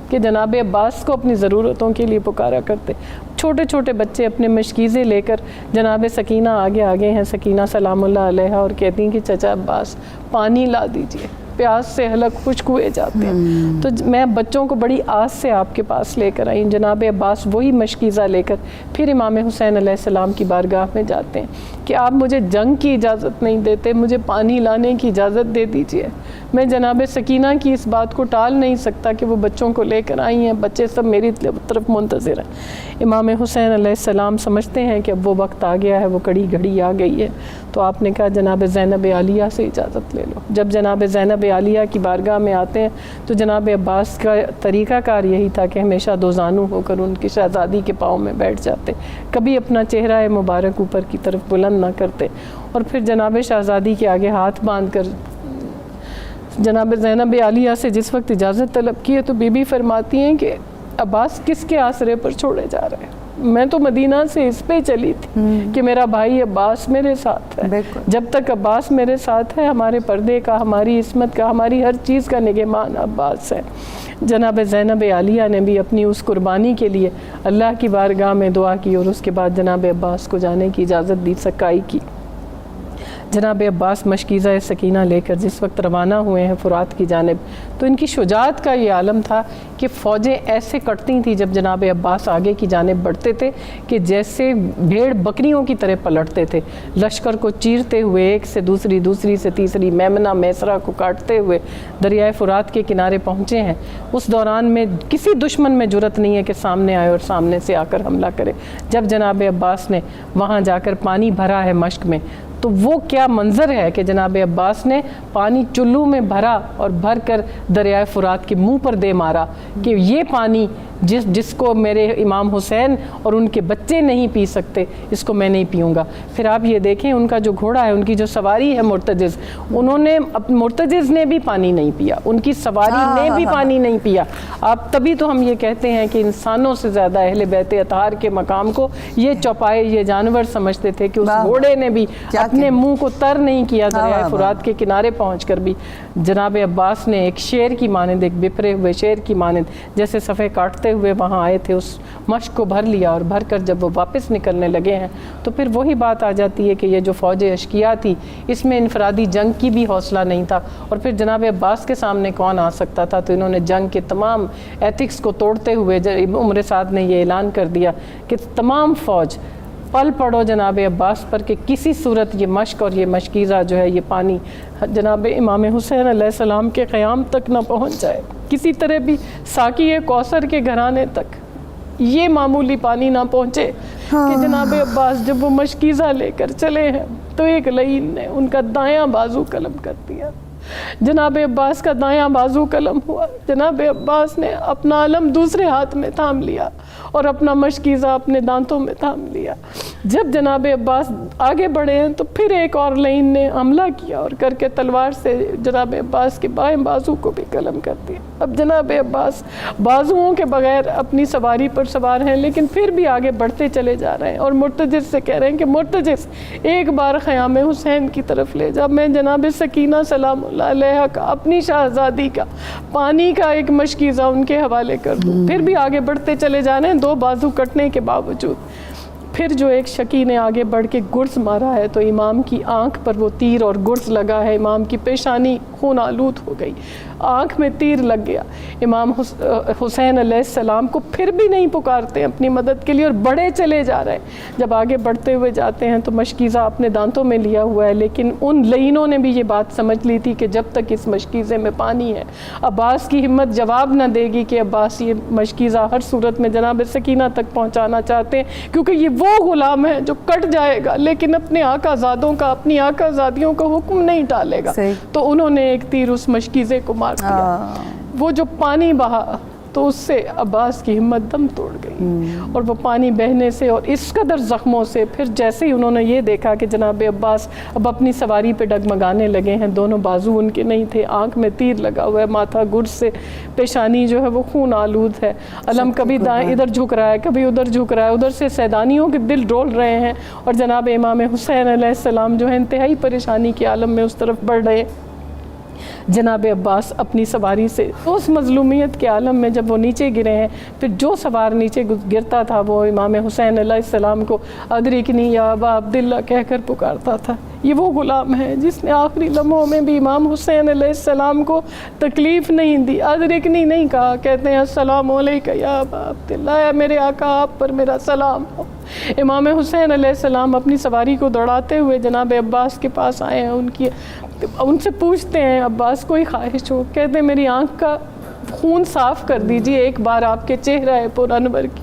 کہ جناب عباس کو اپنی ضرورتوں کے لیے پکارا کرتے۔ چھوٹے چھوٹے بچے اپنے مشکیزیں لے کر جناب سکینہ آگے ہیں، سکینہ سلام اللہ علیہ، اور کہتی ہیں کہ چچا عباس پانی لا دیجئے، پیاس سے حلق خشک ہوئے جاتے ہیں۔ تو میں بچوں کو بڑی آس سے آپ کے پاس لے کر آئی۔ جناب عباس وہی مشکیزہ لے کر پھر امام حسین علیہ السلام کی بارگاہ میں جاتے ہیں کہ آپ مجھے جنگ کی اجازت نہیں دیتے، مجھے پانی لانے کی اجازت دے دیجئے۔ میں جناب سکینہ کی اس بات کو ٹال نہیں سکتا کہ وہ بچوں کو لے کر آئی ہیں، بچے سب میری طرف منتظر ہیں۔ امام حسین علیہ السلام سمجھتے ہیں کہ اب وہ وقت آ گیا ہے، وہ کڑی گھڑی آ گئی ہے، تو آپ نے کہا جناب زینب عالیہ سے اجازت لے لو۔ جب جناب زینب عالیہ کی بارگاہ میں آتے ہیں تو جناب عباس کا طریقہ کار یہی تھا کہ ہمیشہ دو زانو ہو کر ان کی شہزادی کے پاؤں میں بیٹھ جاتے، کبھی اپنا چہرہ مبارک اوپر کی طرف بلند نہ کرتے، اور پھر جناب شہزادی کے آگے ہاتھ باندھ کر جناب زینب عالیہ سے جس وقت اجازت طلب کی ہے تو بی بی فرماتی ہیں کہ عباس کس کے آسرے پر چھوڑے جا رہے ہیں؟ میں تو مدینہ سے اس پہ چلی تھی کہ میرا بھائی عباس میرے ساتھ ہے، جب تک عباس میرے ساتھ ہے ہمارے پردے کا، ہماری عصمت کا، ہماری ہر چیز کا نگہبان عباس ہے۔ جناب زینب عالیہ نے بھی اپنی اس قربانی کے لیے اللہ کی بارگاہ میں دعا کی، اور اس کے بعد جناب عباس کو جانے کی اجازت دی، سکائی کی۔ جناب عباس مشکیزہ سکینہ لے کر جس وقت روانہ ہوئے ہیں فرات کی جانب، تو ان کی شجاعت کا یہ عالم تھا کہ فوجیں ایسے کٹتی تھیں جب جناب عباس آگے کی جانب بڑھتے تھے کہ جیسے بھیڑ بکریوں کی طرح پلٹتے تھے، لشکر کو چیرتے ہوئے ایک سے دوسری، دوسری سے تیسری، میمنہ میسرہ کو کاٹتے ہوئے دریائے فرات کے کنارے پہنچے ہیں۔ اس دوران میں کسی دشمن میں جرت نہیں ہے کہ سامنے آئے اور سامنے سے آ کر حملہ کرے۔ جب جناب عباس نے وہاں جا کر پانی بھرا ہے مشق میں، تو وہ کیا منظر ہے کہ جناب عباس نے پانی چلو میں بھرا اور بھر کر دریائے فرات کے منہ پر دے مارا کہ یہ پانی جس کو میرے امام حسین اور ان کے بچے نہیں پی سکتے اس کو میں نہیں پیوں گا۔ پھر آپ یہ دیکھیں ان کا جو گھوڑا ہے، ان کی جو سواری ہے مرتجز، انہوں نے مرتجز نے بھی پانی نہیں پیا، ان کی سواری نے بھی پانی نہیں پیا۔ آپ تبھی تو ہم یہ کہتے ہیں کہ انسانوں سے زیادہ اہل بیت اطہار کے مقام کو یہ چوپائے، یہ جانور سمجھتے تھے کہ اس گھوڑے نے بھی اپنے منہ کو تر نہیں کیا دریائے فرات کے کنارے پہنچ کر بھی۔ جناب عباس نے ایک شیر کی مانند، ایک بپھرے ہوئے شیر کی مانند جیسے صفحے کاٹتے ہوئے وہاں آئے تھے، اس مشق کو بھر لیا، اور بھر کر جب وہ واپس نکلنے لگے ہیں تو پھر وہی بات آ جاتی ہے کہ یہ جو فوج اشکیا تھی اس میں انفرادی جنگ کی بھی حوصلہ نہیں تھا، اور پھر جناب عباس کے سامنے کون آ سکتا تھا؟ تو انہوں نے جنگ کے تمام ایتھکس کو توڑتے ہوئے عمر سعد نے یہ اعلان کر دیا کہ تمام فوج پل پڑو جناب عباس پر کہ کسی صورت یہ مشق اور یہ مشکیزہ جو ہے، یہ پانی جناب امام حسین علیہ السلام کے قیام تک نہ پہنچ جائے، کسی طرح بھی ساقی کوثر کے گھرانے تک یہ معمولی پانی نہ پہنچے کہ جناب عباس جب وہ مشکیزہ لے کر چلے ہیں تو ایک لعین نے ان کا دایاں بازو قلم کر دیا۔ جناب عباس کا دایاں بازو قلم ہوا، جناب عباس نے اپنا علم دوسرے ہاتھ میں تھام لیا اور اپنا مشکیزہ اپنے دانتوں میں تھام لیا۔ جب جناب عباس آگے بڑھے ہیں تو پھر ایک اور لعین نے حملہ کیا اور کر کے تلوار سے جناب عباس کے بائیں بازو کو بھی قلم کر دیا۔ اب جناب عباس بازوؤں کے بغیر اپنی سواری پر سوار ہیں، لیکن پھر بھی آگے بڑھتے چلے جا رہے ہیں اور مرتجز سے کہہ رہے ہیں کہ مرتجز ایک بار خیام حسین کی طرف لے جا، میں جناب سکینہ سلام اللہ علیہ کا، اپنی شہزادی کا پانی کا ایک مشکیزہ ان کے حوالے کر دوں۔ پھر بھی آگے بڑھتے چلے جا رہے ہیں دو بازو کٹنے کے باوجود۔ پھر جو ایک شکی نے آگے بڑھ کے گرز مارا ہے تو امام کی آنکھ پر وہ تیر اور گرز لگا ہے، امام کی پیشانی خون آلود ہو گئی، آنکھ میں تیر لگ گیا۔ امام حسین علیہ السلام کو پھر بھی نہیں پکارتے اپنی مدد کے لیے اور بڑھے چلے جا رہے ہیں۔ جب آگے بڑھتے ہوئے جاتے ہیں تو مشکیزہ اپنے دانتوں میں لیا ہوا ہے، لیکن ان لعینوں نے بھی یہ بات سمجھ لی تھی کہ جب تک اس مشکیزے میں پانی ہے عباس کی ہمت جواب نہ دے گی کہ عباس یہ مشکیزہ ہر صورت میں جناب سکینہ تک پہنچانا چاہتے ہیں، کیونکہ یہ وہ غلام ہے جو کٹ جائے گا لیکن اپنے آقا زادوں کا، اپنی آقا زادیوں کا حکم نہیں ٹالے گا۔ تو انہوں نے ایک تیر اس مشکیزے کو مار دیا، وہ جو پانی بہا تو اس سے عباس کی ہمت دم توڑ گئی، اور وہ پانی بہنے سے اور اس قدر زخموں سے پھر جیسے ہی انہوں نے یہ دیکھا کہ جناب عباس اب اپنی سواری پہ ڈگمگانے لگے ہیں، دونوں بازو ان کے نہیں تھے، آنکھ میں تیر لگا ہوا ہے، ماتھا گرز سے پیشانی جو ہے وہ خون آلود ہے، علم کبھی دائیں ادھر جھک رہا ہے کبھی ادھر جھک رہا ہے، ادھر سے سیدانیوں کے دل ڈول رہے ہیں، اور جناب امام حسین علیہ السلام جو ہے انتہائی پریشانی کے عالم میں اس طرف بڑھ رہے ہیں۔ جناب عباس اپنی سواری سے اس مظلومیت کے عالم میں جب وہ نیچے گرے ہیں، پھر جو سوار نیچے گرتا تھا وہ امام حسین علیہ السلام کو ادرکنی یا ابا عبداللہ کہہ کر پکارتا تھا۔ یہ وہ غلام ہے جس نے آخری لمحوں میں بھی امام حسین علیہ السلام کو تکلیف نہیں دی، ادرکنی نہیں کہا، کہتے ہیں السلام علیکہ یا ابا عبداللہ، اے میرے آقا آپ پر میرا سلام ہو۔ امام حسین علیہ السلام اپنی سواری کو دوڑاتے ہوئے جناب عباس کے پاس آئے ہیں، ان سے پوچھتے ہیں عباس کوئی خواہش ہو؟ کہتے ہیں میری آنکھ کا خون صاف کر دیجئے، ایک بار آپ کے چہرہ پر انور کی،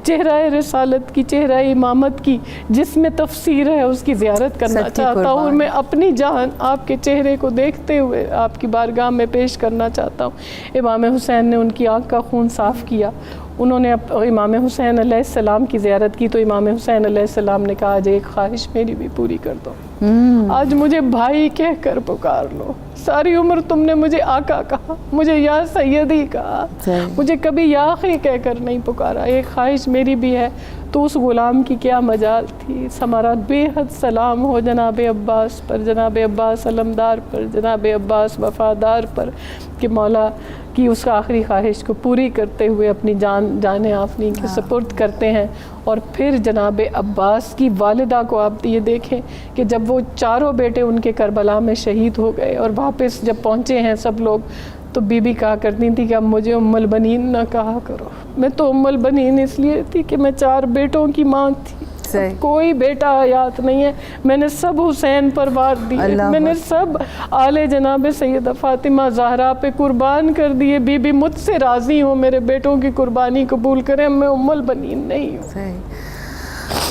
چہرہ رسالت کی، چہرہ امامت کی جس میں تفسیر ہے اس کی زیارت کرنا چاہتا ہوں، اور میں اپنی جان آپ کے چہرے کو دیکھتے ہوئے آپ کی بارگاہ میں پیش کرنا چاہتا ہوں۔ امام حسین نے ان کی آنکھ کا خون صاف کیا، انہوں نے امام حسین علیہ السلام کی زیارت کی، تو امام حسین علیہ السلام نے کہا آج ایک خواہش میری بھی پوری کر دو، آج مجھے بھائی کہہ کر پکار لو، ساری عمر تم نے مجھے آقا کہا، مجھے یا سیدی کہا، مجھے کبھی یا آخری کہہ کر نہیں پکارا، ایک خواہش میری بھی ہے۔ تو اس غلام کی کیا مجال تھی، ہمارا بے حد سلام ہو جناب عباس پر، جناب عباس علمدار پر، جناب عباس وفادار پر، کہ مولا کی اس آخری خواہش کو پوری کرتے ہوئے اپنی جان آفریں کے سپرد کرتے ہیں۔ اور پھر جناب عباس کی والدہ کو آپ یہ دیکھیں کہ جب وہ چاروں بیٹے ان کے کربلا میں شہید ہو گئے اور واپس جب پہنچے ہیں سب لوگ، تو بی بی کہا کرتی تھی کہ اب مجھے ام البنین نہ کہا کرو، میں تو ام البنین اس لیے تھی کہ میں 4 بیٹوں کی ماں تھی، کوئی بیٹا حیات نہیں ہے، میں نے سب حسین پر وار دیے، میں نے سب آل جناب سیدہ فاطمہ زہرا پہ قربان کر دیے، بی بی مجھ سے راضی ہوں، میرے بیٹوں کی قربانی قبول کریں، میں ام البنین نہیں ہوں۔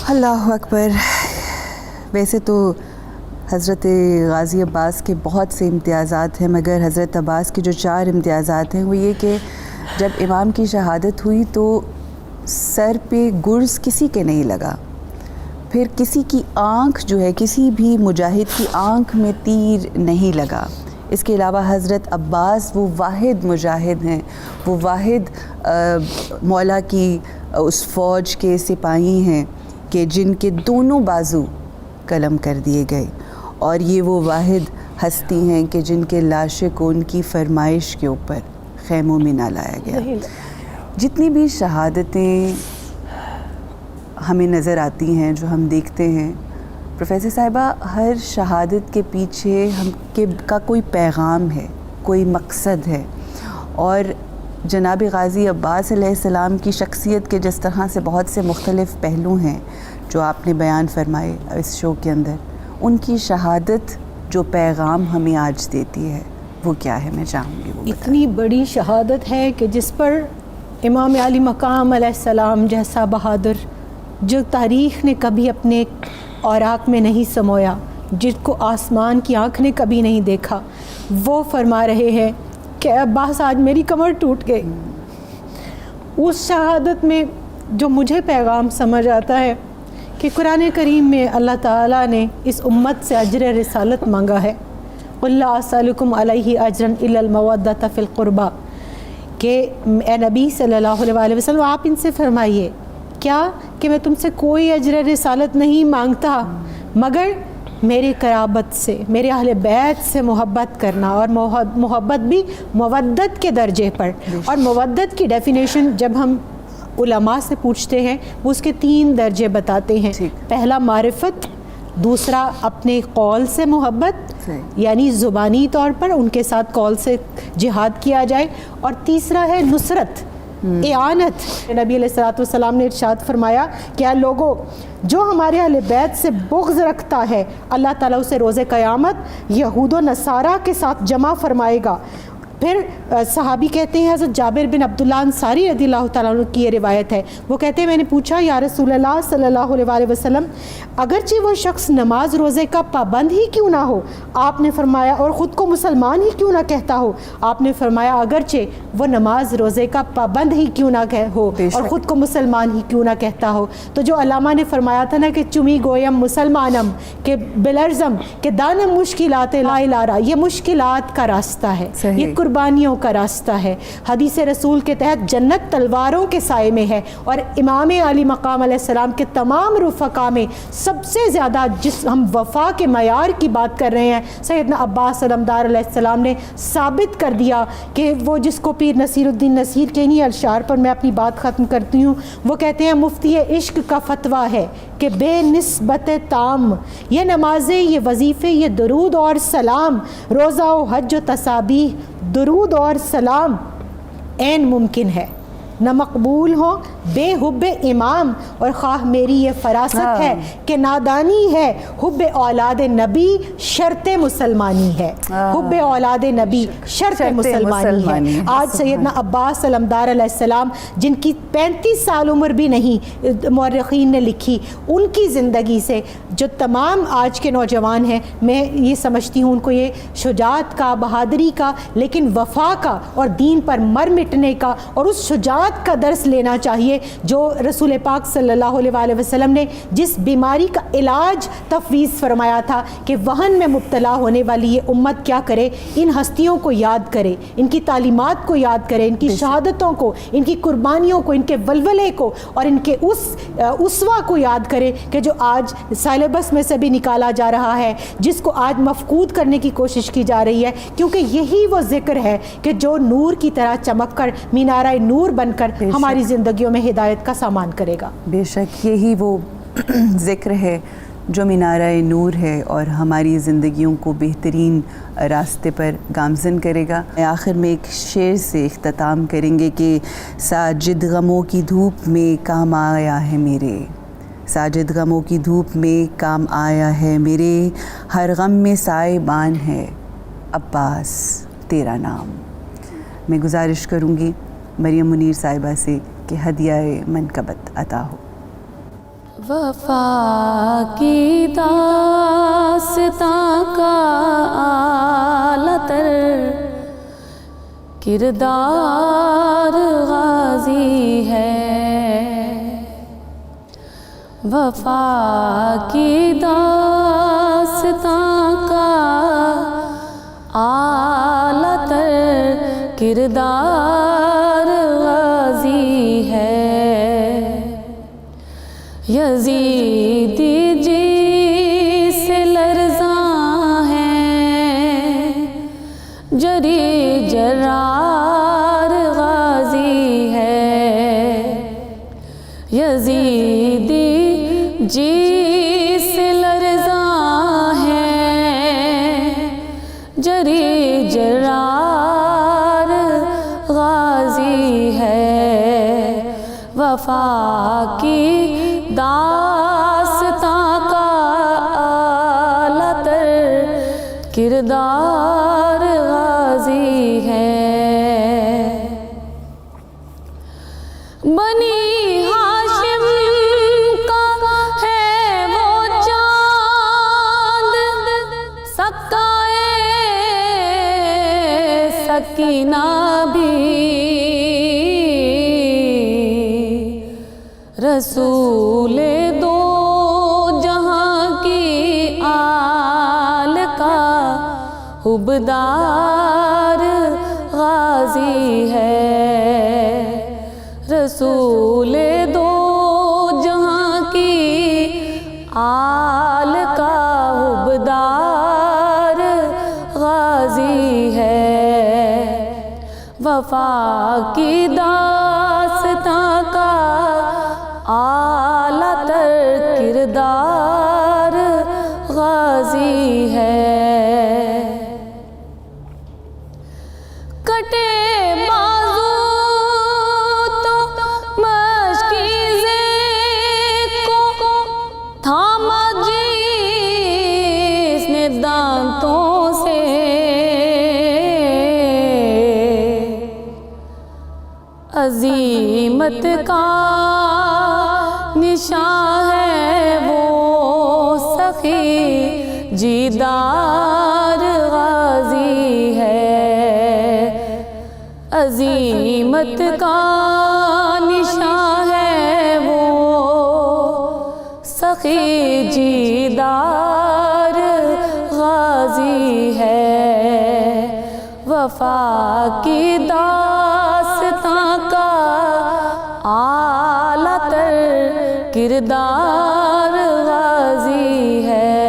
اللہ اکبر۔ ویسے تو حضرت غازی عباس کے بہت سے امتیازات ہیں، مگر حضرت عباس کے جو 4 امتیازات ہیں وہ یہ کہ جب امام کی شہادت ہوئی تو سر پہ گرز کسی کے نہیں لگا، پھر کسی کی آنکھ جو ہے، کسی بھی مجاہد کی آنکھ میں تیر نہیں لگا۔ اس کے علاوہ حضرت عباس وہ واحد مجاہد ہیں، وہ واحد مولا کی اس فوج کے سپاہی ہیں کہ جن کے دونوں بازو قلم کر دیے گئے، اور یہ وہ واحد ہستی ہیں کہ جن کے لاشیں کو ان کی فرمائش کے اوپر خیموں میں نہ لایا گیا۔ جتنی بھی شہادتیں ہمیں نظر آتی ہیں، جو ہم دیکھتے ہیں، پروفیسر صاحبہ، ہر شہادت کے پیچھے کا کوئی پیغام ہے، کوئی مقصد ہے، اور جناب غازی عباس علیہ السلام کی شخصیت کے جس طرح سے بہت سے مختلف پہلو ہیں جو آپ نے بیان فرمائے اس شو کے اندر، ان کی شہادت جو پیغام ہمیں آج دیتی ہے وہ کیا ہے؟ میں چاہوں گی وہ اتنی بڑی شہادت ہے کہ جس پر امام علی مقام علیہ السلام جیسا بہادر، جو تاریخ نے کبھی اپنے اوراق میں نہیں سمویا، جس کو آسمان کی آنکھ نے کبھی نہیں دیکھا، وہ فرما رہے ہیں کہ عباس آج میری کمر ٹوٹ گئی۔ اس شہادت میں جو مجھے پیغام سمجھ آتا ہے کہ قرآن کریم میں اللہ تعالیٰ نے اس امت سے اجر رسالت مانگا ہے، قُلْ لَا أَسْأَلُكُمْ عَلَيْهِ أَجْرًا إِلَّا الْمَوَدَّةَ فِي الْقُرْبَى، کہ اے نبی صلی اللہ علیہ وسلم آپ ان سے فرمائیے کیا کہ میں تم سے کوئی اجر رسالت نہیں مانگتا مگر میری قرابت سے، میرے اہل بیت سے محبت کرنا، اور محبت بھی مودت کے درجے پر۔ اور مودت کی ڈیفینیشن جب ہم علماء سے پوچھتے ہیں وہ اس کے 3 درجے بتاتے ہیں۔ پہلا معرفت، دوسرا اپنے قول سے محبت، یعنی زبانی طور پر ان کے ساتھ قول سے جہاد کیا جائے، اور تیسرا ہے نصرت، اعانت۔ نبی علیہ السلام نے ارشاد فرمایا کہ اے لوگوں، جو ہمارے اہل بیت سے بغض رکھتا ہے اللہ تعالیٰ اسے روز قیامت یہود و نصارہ کے ساتھ جمع فرمائے گا۔ پھر صحابی کہتے ہیں، حضرت جابر بن عبداللہ انصاری رضی اللہ تعالیٰ عنہ کی یہ روایت ہے، وہ کہتے ہیں میں نے پوچھا یا رسول اللہ صلی اللہ علیہ وسلم، اگرچہ وہ شخص نماز روزے کا پابند ہی کیوں نہ ہو، آپ نے فرمایا، اور خود کو مسلمان ہی کیوں نہ کہتا ہو، آپ نے فرمایا اگرچہ وہ نماز روزے کا پابند ہی کیوں نہ ہو اور خود کو مسلمان ہی کیوں نہ کہتا ہو۔ تو جو علامہ نے فرمایا تھا نا کہ چمی گویم مسلمانم کہ بلرزم کہ دانم مشکلات لا الارا، یہ مشکلات کا راستہ ہے، یہ قربانیوں کا راستہ ہے۔ حدیث رسول کے تحت جنت تلواروں کے سائے میں ہے، اور امام علی مقام علیہ السلام کے تمام رفقا میں سب سے زیادہ جس ہم وفا کے معیار کی بات کر رہے ہیں، سیدنا عباس علمدار علیہ السلام نے ثابت کر دیا کہ وہ جس کو پیر نصیر الدین نصیر کے انہی اشعار پر میں اپنی بات ختم کرتی ہوں، وہ کہتے ہیں مفتی عشق کا فتویٰ ہے کہ بے نسبت تام، یہ نمازیں، یہ وظیفے، یہ درود اور سلام، روزہ و حج و تسابیح، درود اور سلام عین ممکن ہے نہ مقبول ہو بے حب امام، اور خواہ میری یہ فراست ہے کہ نادانی ہے، حب اولاد نبی شرط مسلمانی ہے، حب اولاد نبی شرط مسلمانی ہے۔ آج سیدنا عباس علمدار علیہ السلام جن کی 35 سال عمر بھی نہیں مورخین نے لکھی، ان کی زندگی سے جو تمام آج کے نوجوان ہیں، میں یہ سمجھتی ہوں ان کو یہ شجاعت کا، بہادری کا، لیکن وفا کا اور دین پر مر مٹنے کا اور اس شجاعت کا درس لینا چاہیے جو رسول پاک صلی اللہ علیہ وسلم نے جس بیماری کا علاج تفویض فرمایا تھا کہ وہن میں مبتلا ہونے والی یہ امت کیا کرے، ان ہستیوں کو یاد کرے، ان کی تعلیمات کو یاد کرے، ان کی شہادتوں کو، ان کی قربانیوں کو، ان کے ولولے کو، اور ان کے اس اسوہ کو یاد کرے کہ جو آج سیلیبس میں سے بھی نکالا جا رہا ہے، جس کو آج مفقود کرنے کی کوشش کی جا رہی ہے، کیونکہ یہی وہ ذکر ہے کہ جو نور کی طرح چمک کر مینارہ نور بن کر ہماری زندگیوں میں ہدایت کا سامان کرے گا۔ بے شک یہی وہ ذکر ہے جو مینارہ نور ہے اور ہماری زندگیوں کو بہترین راستے پر گامزن کرے گا۔ آخر میں ایک شعر سے اختتام کریں گے کہ ساجد غموں کی دھوپ میں کام آیا ہے میرے، ساجد غموں کی دھوپ میں کام آیا ہے میرے، ہر غم میں سائے بان ہے عباس تیرا نام۔ میں گزارش کروں گی مریم منیر صاحبہ سے کہ ہدیہ منقبت عطا ہو۔ وفا کی داستاں کا اعلیٰ تر کردار غازی ہے، وفا کی داستاں کا اعلیٰ تر کردار غازی ہے، یزیدی جی سے لرزاں ہیں، جری جرار غازی ہے، یزیدی جی سے لرزاں ہیں، جری جرار غازی ہے، وفا کی داستاں کا اعلیٰ تر کردار غازی ہے۔ بنی ہاشم کا ہے وہ چاند، سکائے سکینہ بھی، رسول دو جہاں کی آل کا حبدار غازی ہے، رسول دو جہاں کی آل کا حبدار غازی ہے، وفا کی داستاں کا اعلیٰ تر کردار غازی ہے، کٹے بازو تو مشکیزیں کو تھاما جس نے دانتوں سے، عظیمت کا نشان ہے وہ سخی جیدار غازی ہے، عظیمت کا نشان ہے وہ سخی جیدار غازی ہے، وفا کی داستاں کا اعلیٰ تر کردار غازی ہے،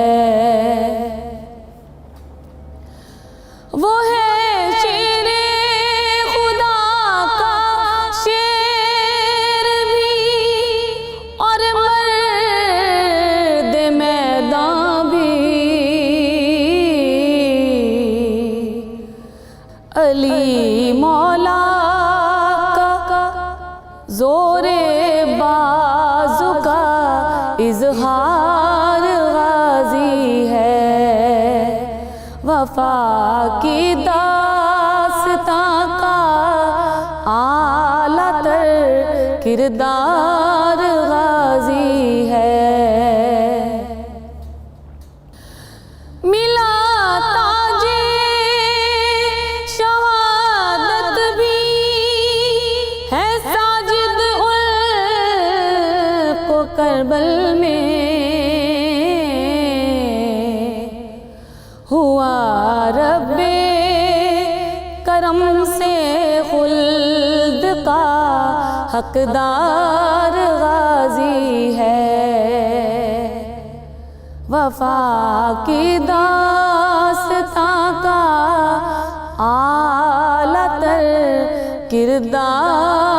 وہ ہے شیر خدا کا شیر بھی اور مرد میدان بھی، علی مولا کا زور بازو کا اظہار غازی ہے، وفا کی داستاں کا اعلیٰ تر کردار غازی ہے، ملا تاج شہادت بھی ہے ساجد ان کو کربل میں، ہوا رب کرم سے خلد کا حقدار غازی ہے، وفا کی داستاں کا اعلیٰ تر کردار